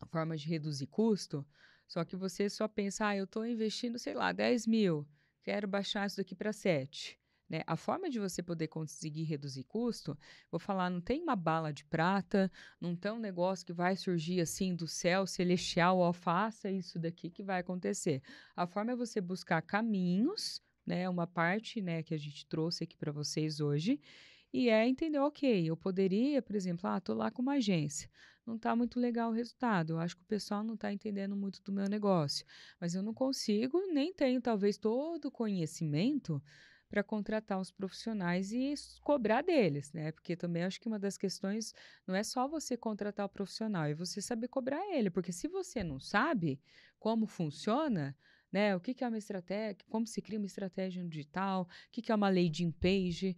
forma de reduzir custo, só que você só pensa, eu estou investindo, sei lá, 10 mil, quero baixar isso daqui para 7. Né? A forma de você poder conseguir reduzir custo, vou falar, não tem uma bala de prata, não tem um negócio que vai surgir assim do céu celestial, ó, faça isso daqui que vai acontecer. A forma é você buscar caminhos, né, uma parte, né, que a gente trouxe aqui para vocês hoje, e entender, ok, eu poderia, por exemplo, estou lá com uma agência, não está muito legal o resultado, eu acho que o pessoal não está entendendo muito do meu negócio, mas eu não consigo, nem tenho talvez todo o conhecimento para contratar os profissionais e cobrar deles, né? Porque também acho que uma das questões não é só você contratar o profissional, é você saber cobrar ele, porque se você não sabe como funciona, né? O que que é uma estratégia, como se cria uma estratégia no digital, o que que é uma landing page,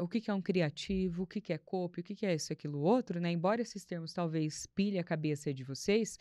o que que é um criativo, o que que é copy, o que que é isso, aquilo, outro, né? Embora esses termos talvez pilhem a cabeça de vocês,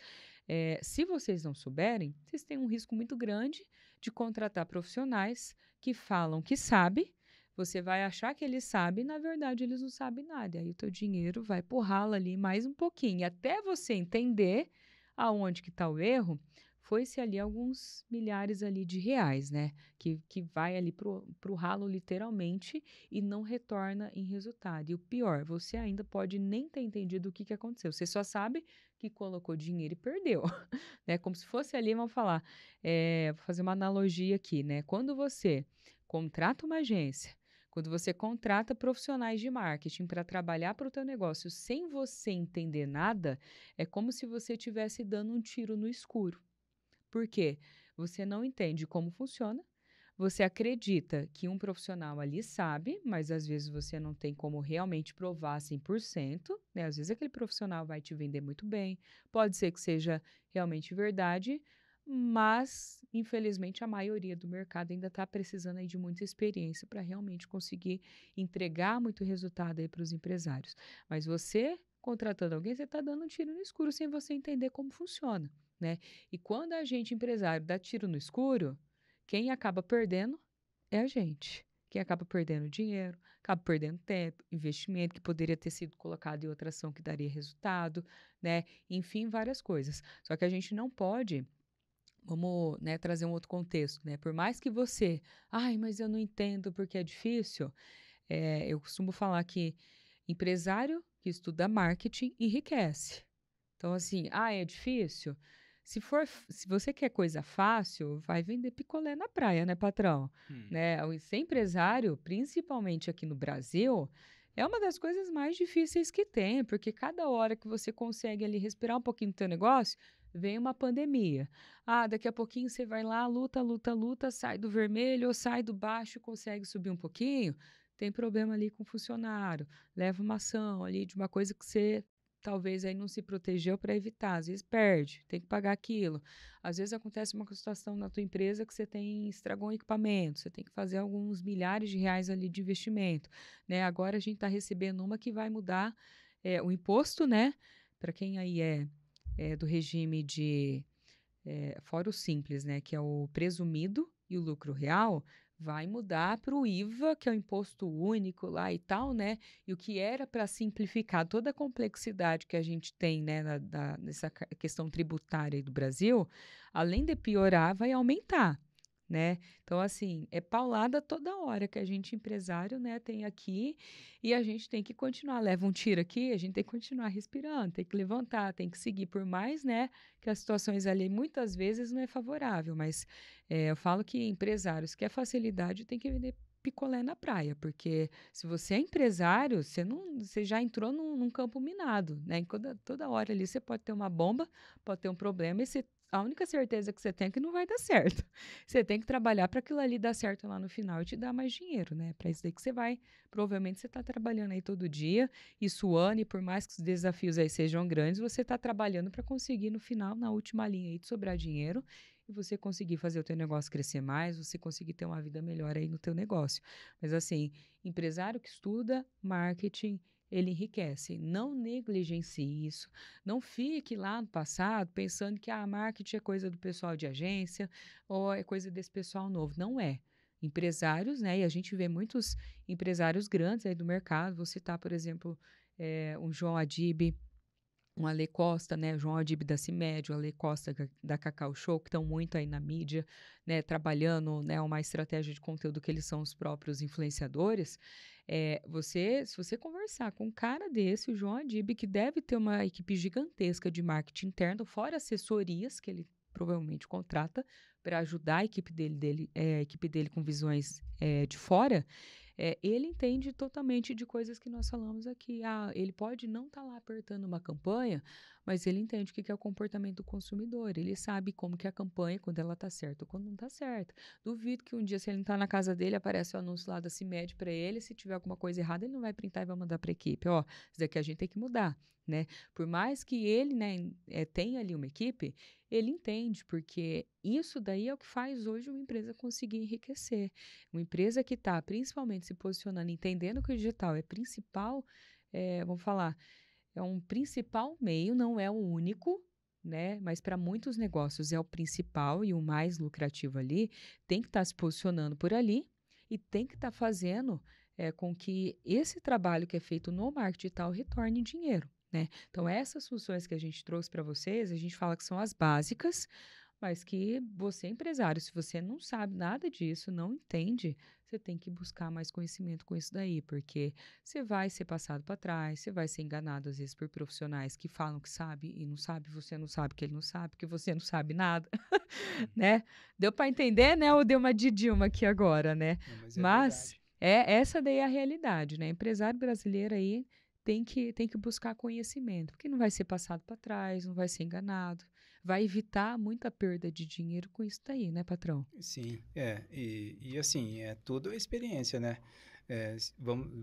se vocês não souberem, vocês têm um risco muito grande de contratar profissionais que falam que sabe, você vai achar que eles sabem, na verdade eles não sabem nada. E aí o teu dinheiro vai pro ralo ali mais um pouquinho. E até você entender aonde que está o erro, foi-se ali alguns milhares ali de reais, né? Que vai ali pro ralo literalmente e não retorna em resultado. E o pior, você ainda pode nem ter entendido o que aconteceu. Você só sabe que colocou dinheiro e perdeu, né? Como se fosse ali, vamos falar, vou fazer uma analogia aqui, né? Quando você contrata uma agência, quando você contrata profissionais de marketing para trabalhar para o teu negócio sem você entender nada, é como se você estivesse dando um tiro no escuro. Por quê? Você não entende como funciona, você acredita que um profissional ali sabe, mas às vezes você não tem como realmente provar 100%, né? Às vezes aquele profissional vai te vender muito bem, pode ser que seja realmente verdade, mas infelizmente a maioria do mercado ainda está precisando aí de muita experiência para realmente conseguir entregar muito resultado aí para os empresários. Mas você, contratando alguém, você está dando um tiro no escuro sem você entender como funciona, né? E quando a gente, empresário, dá tiro no escuro, quem acaba perdendo é a gente. Quem acaba perdendo dinheiro, acaba perdendo tempo, investimento que poderia ter sido colocado em outra ação que daria resultado, né? Enfim, várias coisas. Só que a gente não pode, vamos, né, trazer um outro contexto, né? Por mais que você, mas eu não entendo porque é difícil, eu costumo falar que empresário que estuda marketing enriquece. Então, assim, é difícil? Se você quer coisa fácil, vai vender picolé na praia, né, patrão? Né? Ser empresário, principalmente aqui no Brasil, É uma das coisas mais difíceis que tem, porque cada hora que você consegue ali respirar um pouquinho do teu negócio, vem uma pandemia. Ah, daqui a pouquinho você vai lá, luta, luta, luta, sai do vermelho ou sai do baixo, consegue subir um pouquinho, tem problema ali com o funcionário, leva uma ação ali de uma coisa que você talvez aí não se protegeu para evitar, às vezes perde, tem que pagar aquilo. Às vezes acontece uma situação na tua empresa que você estragou um equipamento, você tem que fazer alguns milhares de reais ali de investimento, né? Agora a gente está recebendo uma que vai mudar o imposto, né? Para quem aí é do regime de fora o simples, né? Que é o presumido e o lucro real, vai mudar para o IVA, que é o imposto único lá e tal, né? E o que era para simplificar toda a complexidade que a gente tem, né, nessa questão tributária aí do Brasil, além de piorar, vai aumentar, né? Então, assim, é paulada toda hora que a gente, empresário, né, tem aqui e a gente tem que continuar. Leva um tiro aqui, a gente tem que continuar respirando, tem que levantar, tem que seguir, por mais, né, que as situações ali muitas vezes não é favorável, mas eu falo que empresários que quer facilidade tem que vender picolé na praia, porque se você é empresário, você já entrou num campo minado, né? Toda hora ali você pode ter uma bomba, pode ter um problema e a única certeza que você tem é que não vai dar certo. Você tem que trabalhar para aquilo ali dar certo lá no final e te dar mais dinheiro, né? Para isso daí que você vai. Provavelmente você está trabalhando aí todo dia e suando, e por mais que os desafios aí sejam grandes, você está trabalhando para conseguir no final, na última linha aí, de sobrar dinheiro e você conseguir fazer o teu negócio crescer mais, você conseguir ter uma vida melhor aí no teu negócio. Mas assim, empresário que estuda marketing, ele enriquece. Não negligencie isso. Não fique lá no passado pensando que a marketing é coisa do pessoal de agência ou é coisa desse pessoal novo. Não é. Empresários, né? E a gente vê muitos empresários grandes aí do mercado. Vou citar, por exemplo, um João Adib, um Ale Costa, né? João Adib da CIMED, o Ale Costa da Cacau Show, que estão muito aí na mídia, né? Trabalhando, né, uma estratégia de conteúdo que eles são os próprios influenciadores. Se você conversar com um cara desse, o João Adib, que deve ter uma equipe gigantesca de marketing interno, fora assessorias que ele provavelmente contrata para ajudar a equipe dele com visões de fora, ele entende totalmente de coisas que nós falamos aqui. Ele pode não estar lá apertando uma campanha, mas ele entende o que é o comportamento do consumidor. Ele sabe como que é a campanha, quando ela está certa ou quando não está certa. Duvido que um dia, se ele não está na casa dele, aparece o anúncio lá da CIMED para ele. Se tiver alguma coisa errada, ele não vai printar e vai mandar para a equipe. Ó, isso daqui a gente tem que mudar, né? Por mais que ele, né, tenha ali uma equipe, ele entende, porque isso daí é o que faz hoje uma empresa conseguir enriquecer. Uma empresa que está principalmente se posicionando, entendendo que o digital é principal, vamos falar, é um principal meio, não é o único, né? Mas para muitos negócios é o principal e o mais lucrativo ali, tem que estar se posicionando por ali e tem que estar fazendo com que esse trabalho que é feito no marketing digital retorne dinheiro, né? Então, essas funções que a gente trouxe para vocês, a gente fala que são as básicas, mas que você, empresário, se você não sabe nada disso, não entende, você tem que buscar mais conhecimento com isso daí, porque você vai ser passado para trás, você vai ser enganado às vezes por profissionais que falam que sabe e não sabe, você não sabe que ele não sabe, que você não sabe nada, né? Deu para entender, né? Ou deu uma de Dilma aqui agora, né? Não, Mas essa daí é a realidade, né? Empresário brasileiro aí tem que buscar conhecimento, porque não vai ser passado para trás, não vai ser enganado, vai evitar muita perda de dinheiro com isso daí, né, patrão? Sim, e assim, é tudo experiência, né?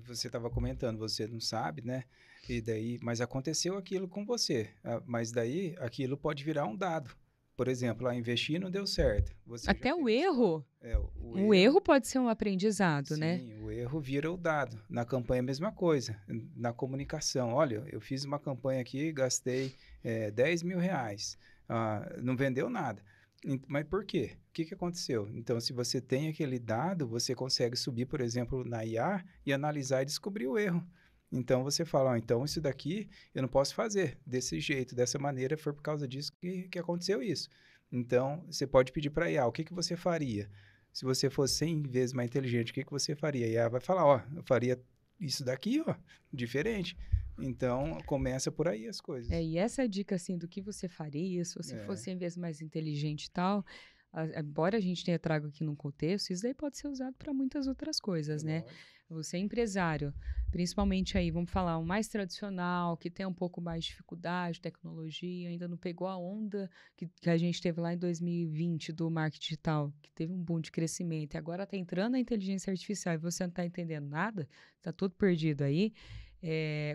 Você estava comentando, você não sabe, né? E daí, mas aconteceu aquilo com você, mas daí aquilo pode virar um dado. Por exemplo, investir não deu certo. Você Até o erro. O erro pode ser um aprendizado, sim, né? Sim, o erro vira o dado. Na campanha, a mesma coisa. Na comunicação, olha, eu fiz uma campanha aqui, gastei 10 mil reais. Não vendeu nada. Mas por quê? O que aconteceu? Então, se você tem aquele dado, você consegue subir, por exemplo, na IA e analisar e descobrir o erro. Então, você fala, então isso daqui eu não posso fazer desse jeito, dessa maneira, foi por causa disso que aconteceu isso. Então, você pode pedir para a IA, o que você faria? Se você fosse 100 vezes mais inteligente, o que você faria? A IA vai falar, eu faria isso daqui, diferente. Então, começa por aí as coisas. E essa dica, assim, do que você faria se você fosse, em vez mais inteligente e tal, embora a gente tenha trago aqui num contexto, isso daí pode ser usado para muitas outras coisas, né? Lógico. Você é empresário, principalmente aí, vamos falar, um mais tradicional, que tem um pouco mais de dificuldade, tecnologia, ainda não pegou a onda que a gente teve lá em 2020 do marketing digital, que teve um boom de crescimento, e agora está entrando a inteligência artificial e você não está entendendo nada, está tudo perdido aí.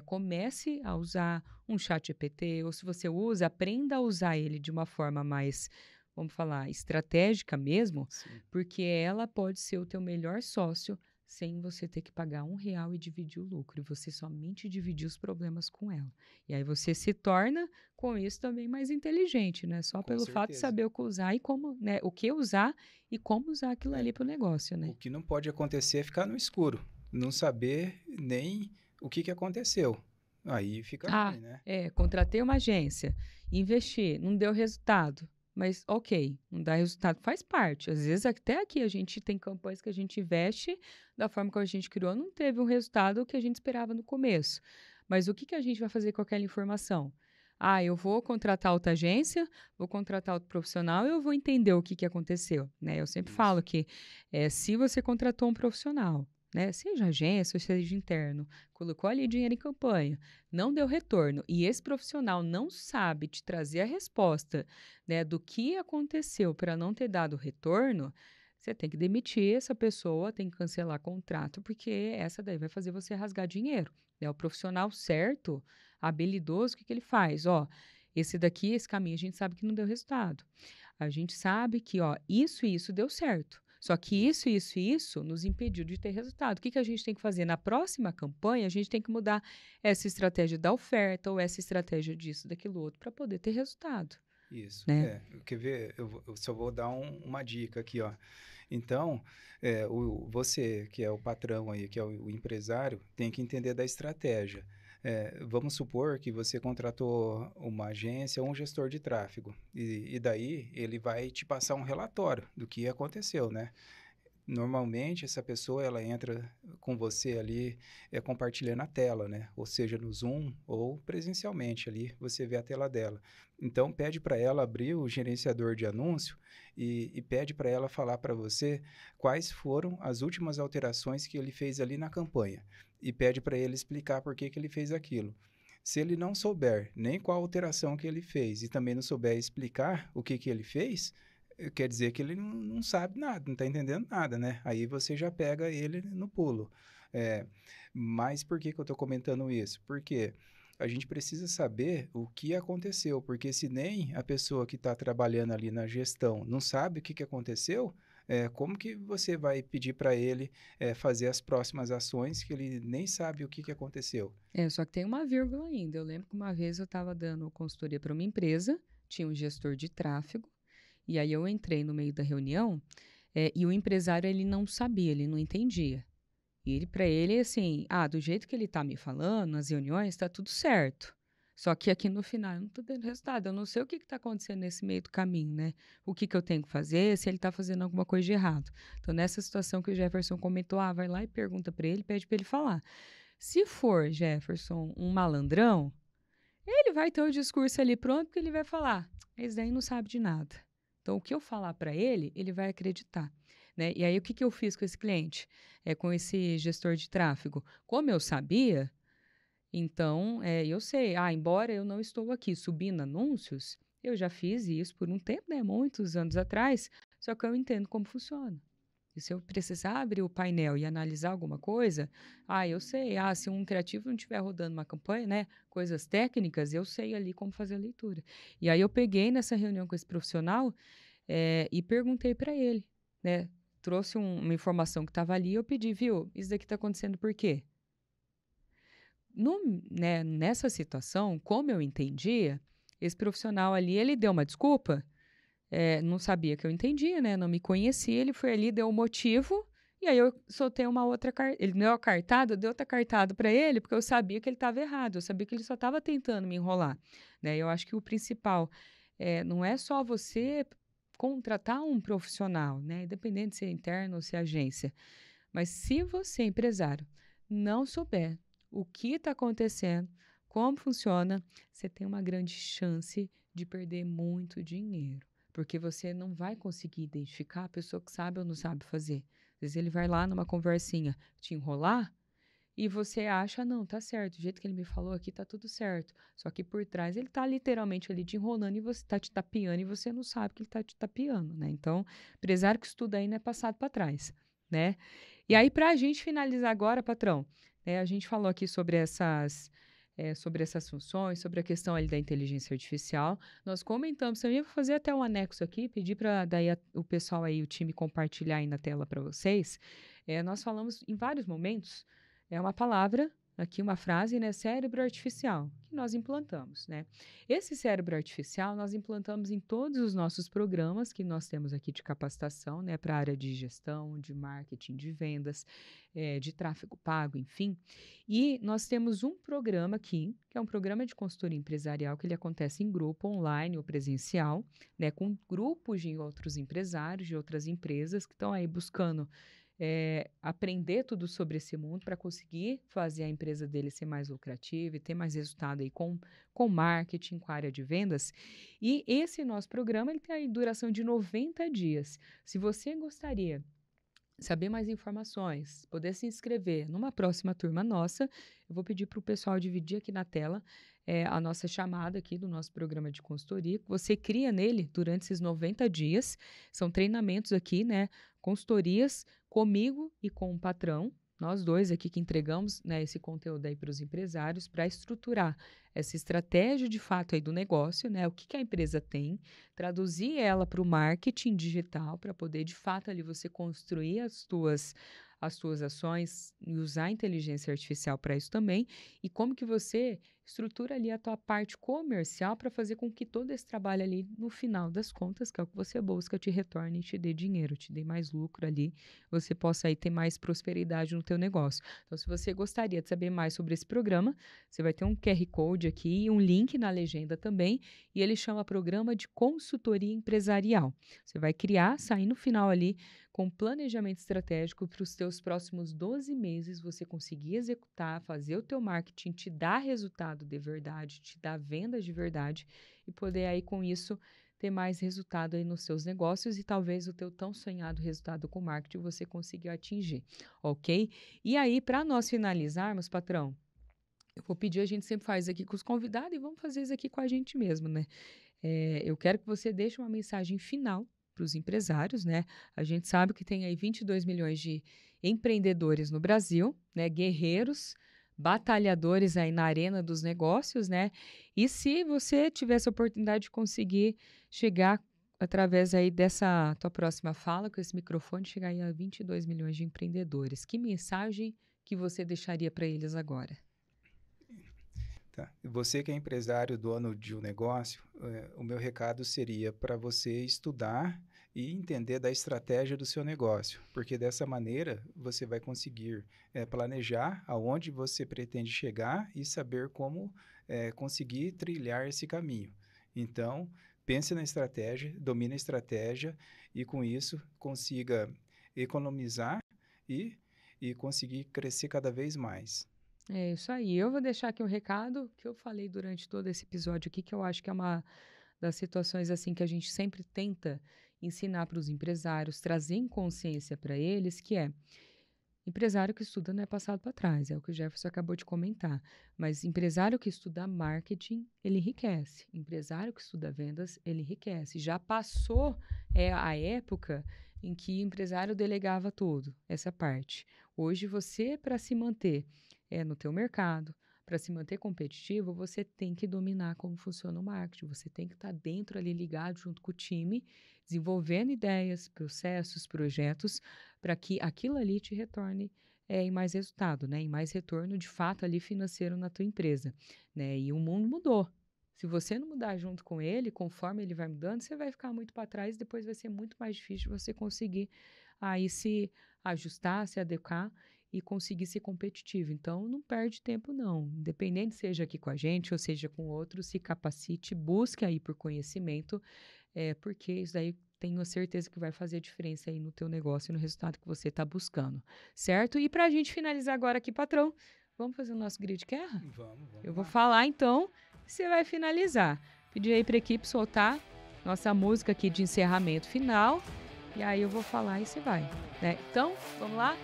Comece a usar um chat GPT, ou se você usa, aprenda a usar ele de uma forma mais, vamos falar, estratégica mesmo, Sim. porque ela pode ser o teu melhor sócio sem você ter que pagar R$ 1 e dividir o lucro, e você somente dividir os problemas com ela. E aí você se torna, com isso, também mais inteligente, né? Só Com pelo fato de certeza. saber o que usar e como, né? O que usar e como usar aquilo É. ali para o negócio, né? O que não pode acontecer é ficar no escuro, não saber nem o que aconteceu. Aí fica ruim, né? Contratei uma agência, investi, não deu resultado. Mas, ok, não dá resultado, faz parte. Às vezes, até aqui, a gente tem campanhas que a gente investe da forma que a gente criou, não teve um resultado que a gente esperava no começo. Mas o que que a gente vai fazer com aquela informação? Eu vou contratar outra agência, vou contratar outro profissional e eu vou entender o que que aconteceu, né? Eu sempre Isso. falo que se você contratou um profissional, né, seja agência ou seja interno, colocou ali dinheiro em campanha, não deu retorno e esse profissional não sabe te trazer a resposta, né, do que aconteceu para não ter dado retorno, você tem que demitir essa pessoa, tem que cancelar contrato, porque essa daí vai fazer você rasgar dinheiro, né? O profissional certo, habilidoso, o que que ele faz? Ó, esse daqui, esse caminho, a gente sabe que não deu resultado. A gente sabe que, ó, isso e isso deu certo. Só que isso, isso e isso nos impediu de ter resultado. O que que a gente tem que fazer? Na próxima campanha, a gente tem que mudar essa estratégia da oferta ou essa estratégia disso, daquilo outro, para poder ter resultado, Isso. né? Quer ver? Eu só vou dar uma dica aqui, ó. Então, você que é o patrão aí, que é o empresário, tem que entender da estratégia. Vamos supor que você contratou uma agência ou um gestor de tráfego, e daí ele vai te passar um relatório do que aconteceu, né? Normalmente, essa pessoa, ela entra com você ali, compartilhando a tela, né? Ou seja, no Zoom ou presencialmente ali, você vê a tela dela. Então, pede para ela abrir o gerenciador de anúncio e pede para ela falar para você quais foram as últimas alterações que ele fez ali na campanha. E pede para ele explicar por que que ele fez aquilo. Se ele não souber nem qual alteração que ele fez e também não souber explicar o que que ele fez, quer dizer que ele não sabe nada, não está entendendo nada, né? Aí você já pega ele no pulo. É, mas por que que eu estou comentando isso? Porque a gente precisa saber o que aconteceu, porque se nem a pessoa que está trabalhando ali na gestão não sabe o que que aconteceu, como que você vai pedir para ele fazer as próximas ações que ele nem sabe o que que aconteceu? Só que tem uma vírgula ainda. Eu lembro que uma vez eu estava dando consultoria para uma empresa, tinha um gestor de tráfego, e aí eu entrei no meio da reunião, e o empresário ele não sabia, ele não entendia. E ele, para ele, assim, do jeito que ele tá me falando, nas reuniões, tá tudo certo. Só que aqui no final eu não tô tendo resultado. Eu não sei o que que tá acontecendo nesse meio do caminho, né? O que que eu tenho que fazer, se ele tá fazendo alguma coisa de errado. Então, nessa situação que o Jefferson comentou, vai lá e pergunta para ele, pede para ele falar. Se for, Jefferson, um malandrão, ele vai ter o discurso ali pronto, porque ele vai falar, esse daí não sabe de nada. Então, o que eu falar para ele, ele vai acreditar, né? E aí, o que que eu fiz com esse cliente? Com esse gestor de tráfego? Como eu sabia, então, eu sei, embora eu não estou aqui subindo anúncios, eu já fiz isso por um tempo, né? Muitos anos atrás, só que eu entendo como funciona. E se eu precisar abrir o painel e analisar alguma coisa, eu sei. Se um criativo não estiver rodando uma campanha, né, coisas técnicas, eu sei ali como fazer a leitura. E aí eu peguei nessa reunião com esse profissional e perguntei para ele, né, trouxe uma informação que estava ali, eu pedi, viu, isso daqui está acontecendo por quê? Nessa situação, como eu entendia, esse profissional ali, ele deu uma desculpa, não sabia que eu entendia, né? Não me conhecia, ele foi ali, deu um motivo, e aí eu soltei uma outra cartada. Ele deu a cartada, eu dei outra cartada para ele, porque eu sabia que ele estava errado, eu sabia que ele só estava tentando me enrolar, né? Eu acho que o principal não é só você contratar um profissional, né? Independente se é interno ou se é agência, mas se você, empresário, não souber o que está acontecendo, como funciona, você tem uma grande chance de perder muito dinheiro. porque você não vai conseguir identificar a pessoa que sabe ou não sabe fazer. Às vezes ele vai lá numa conversinha te enrolar e você acha, não, tá certo, do jeito que ele me falou aqui tá tudo certo. Só que por trás ele tá literalmente ali te enrolando e você tá te tapeando e você não sabe que ele tá te tapeando, né? Então, empresário que estuda aí não é passado para trás, né? E aí, para a gente finalizar agora, patrão, a gente falou aqui sobre essas funções, sobre a questão ali da inteligência artificial. Nós comentamos também, vou fazer até um anexo aqui, pedir para daí o pessoal aí, o time, compartilhar aí na tela para vocês. Nós falamos em vários momentos, uma palavra, aqui uma frase, né? Cérebro artificial, que nós implantamos, né? Esse cérebro artificial nós implantamos em todos os nossos programas que nós temos aqui de capacitação, né? Para a área de gestão, de marketing, de vendas, de tráfego pago, enfim. E nós temos um programa aqui, que é um programa de consultoria empresarial, que ele acontece em grupo, online ou presencial, né? Com grupos de outros empresários, de outras empresas que estão aí buscando aprender tudo sobre esse mundo para conseguir fazer a empresa dele ser mais lucrativa e ter mais resultado aí com marketing, com a área de vendas. E esse nosso programa ele tem a duração de 90 dias. Se você gostaria de saber mais informações, poder se inscrever numa próxima turma nossa, eu vou pedir para o pessoal dividir aqui na tela a nossa chamada aqui do nosso programa de consultoria. Você cria nele durante esses 90 dias. São treinamentos aqui, né? Consultorias comigo e com o patrão, nós dois aqui que entregamos, né, esse conteúdo aí para os empresários, para estruturar essa estratégia de fato aí do negócio, né, o que a empresa tem, traduzir ela para o marketing digital, para poder de fato ali você construir as tuas ações e usar a inteligência artificial para isso também, e como que você estrutura ali a tua parte comercial para fazer com que todo esse trabalho ali, no final das contas, que é o que você busca, te retorne e te dê dinheiro, te dê mais lucro ali, você possa aí ter mais prosperidade no teu negócio. Então, se você gostaria de saber mais sobre esse programa, você vai ter um QR Code aqui e um link na legenda também, e ele chama Programa de Consultoria Empresarial. Você vai criar, sair no final ali com planejamento estratégico para os teus próximos 12 meses, você conseguir executar, fazer o teu marketing, te dar resultado de verdade, te dar vendas de verdade e poder aí com isso ter mais resultado aí nos seus negócios e talvez o teu tão sonhado resultado com marketing você conseguiu atingir, ok? E aí, para nós finalizarmos, patrão, eu vou pedir, a gente sempre faz aqui com os convidados e vamos fazer isso aqui com a gente mesmo, né? Eu quero que você deixe uma mensagem final para os empresários, né? A gente sabe que tem aí 22 milhões de empreendedores no Brasil, né? Guerreiros, batalhadores aí na arena dos negócios, né? E se você tivesse a oportunidade de conseguir chegar através aí dessa tua próxima fala, com esse microfone, chegar aí a 22 milhões de empreendedores, que mensagem que você deixaria para eles agora? Tá. Você que é empresário, dono de um negócio, o meu recado seria para você estudar e entender da estratégia do seu negócio, porque dessa maneira você vai conseguir planejar aonde você pretende chegar e saber como conseguir trilhar esse caminho. Então, pense na estratégia, domine a estratégia e com isso consiga economizar e conseguir crescer cada vez mais. É isso aí. Eu vou deixar aqui um recado que eu falei durante todo esse episódio aqui, que eu acho que é uma das situações assim que a gente sempre tenta ensinar para os empresários, trazer em consciência para eles, que é empresário que estuda não é passado para trás, é o que o Jefferson acabou de comentar. Mas empresário que estuda marketing, ele enriquece. Empresário que estuda vendas, ele enriquece. Já passou a época em que o empresário delegava tudo, essa parte. Hoje você, para se manter no teu mercado, para se manter competitivo, você tem que dominar como funciona o marketing, você tem que estar dentro ali ligado junto com o time, desenvolvendo ideias, processos, projetos, para que aquilo ali te retorne em mais resultado, né? Em mais retorno de fato ali financeiro na tua empresa, né? E o mundo mudou. Se você não mudar junto com ele, conforme ele vai mudando, você vai ficar muito para trás, depois vai ser muito mais difícil você conseguir aí se ajustar, se adequar e conseguir ser competitivo. Então, não perde tempo, não. Independente seja aqui com a gente ou seja com outros, se capacite, busque aí por conhecimento, porque isso daí tenho certeza que vai fazer diferença aí no teu negócio e no resultado que você está buscando, certo? E para a gente finalizar agora aqui, patrão, vamos fazer o nosso grid guerra? Vamos Eu lá. vou falar, então, você vai finalizar. Pedir aí para a equipe soltar nossa música aqui de encerramento final. E aí eu vou falar e você vai, né? Então, vamos lá?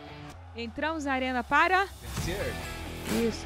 Entramos na arena para... Vencer. Isso.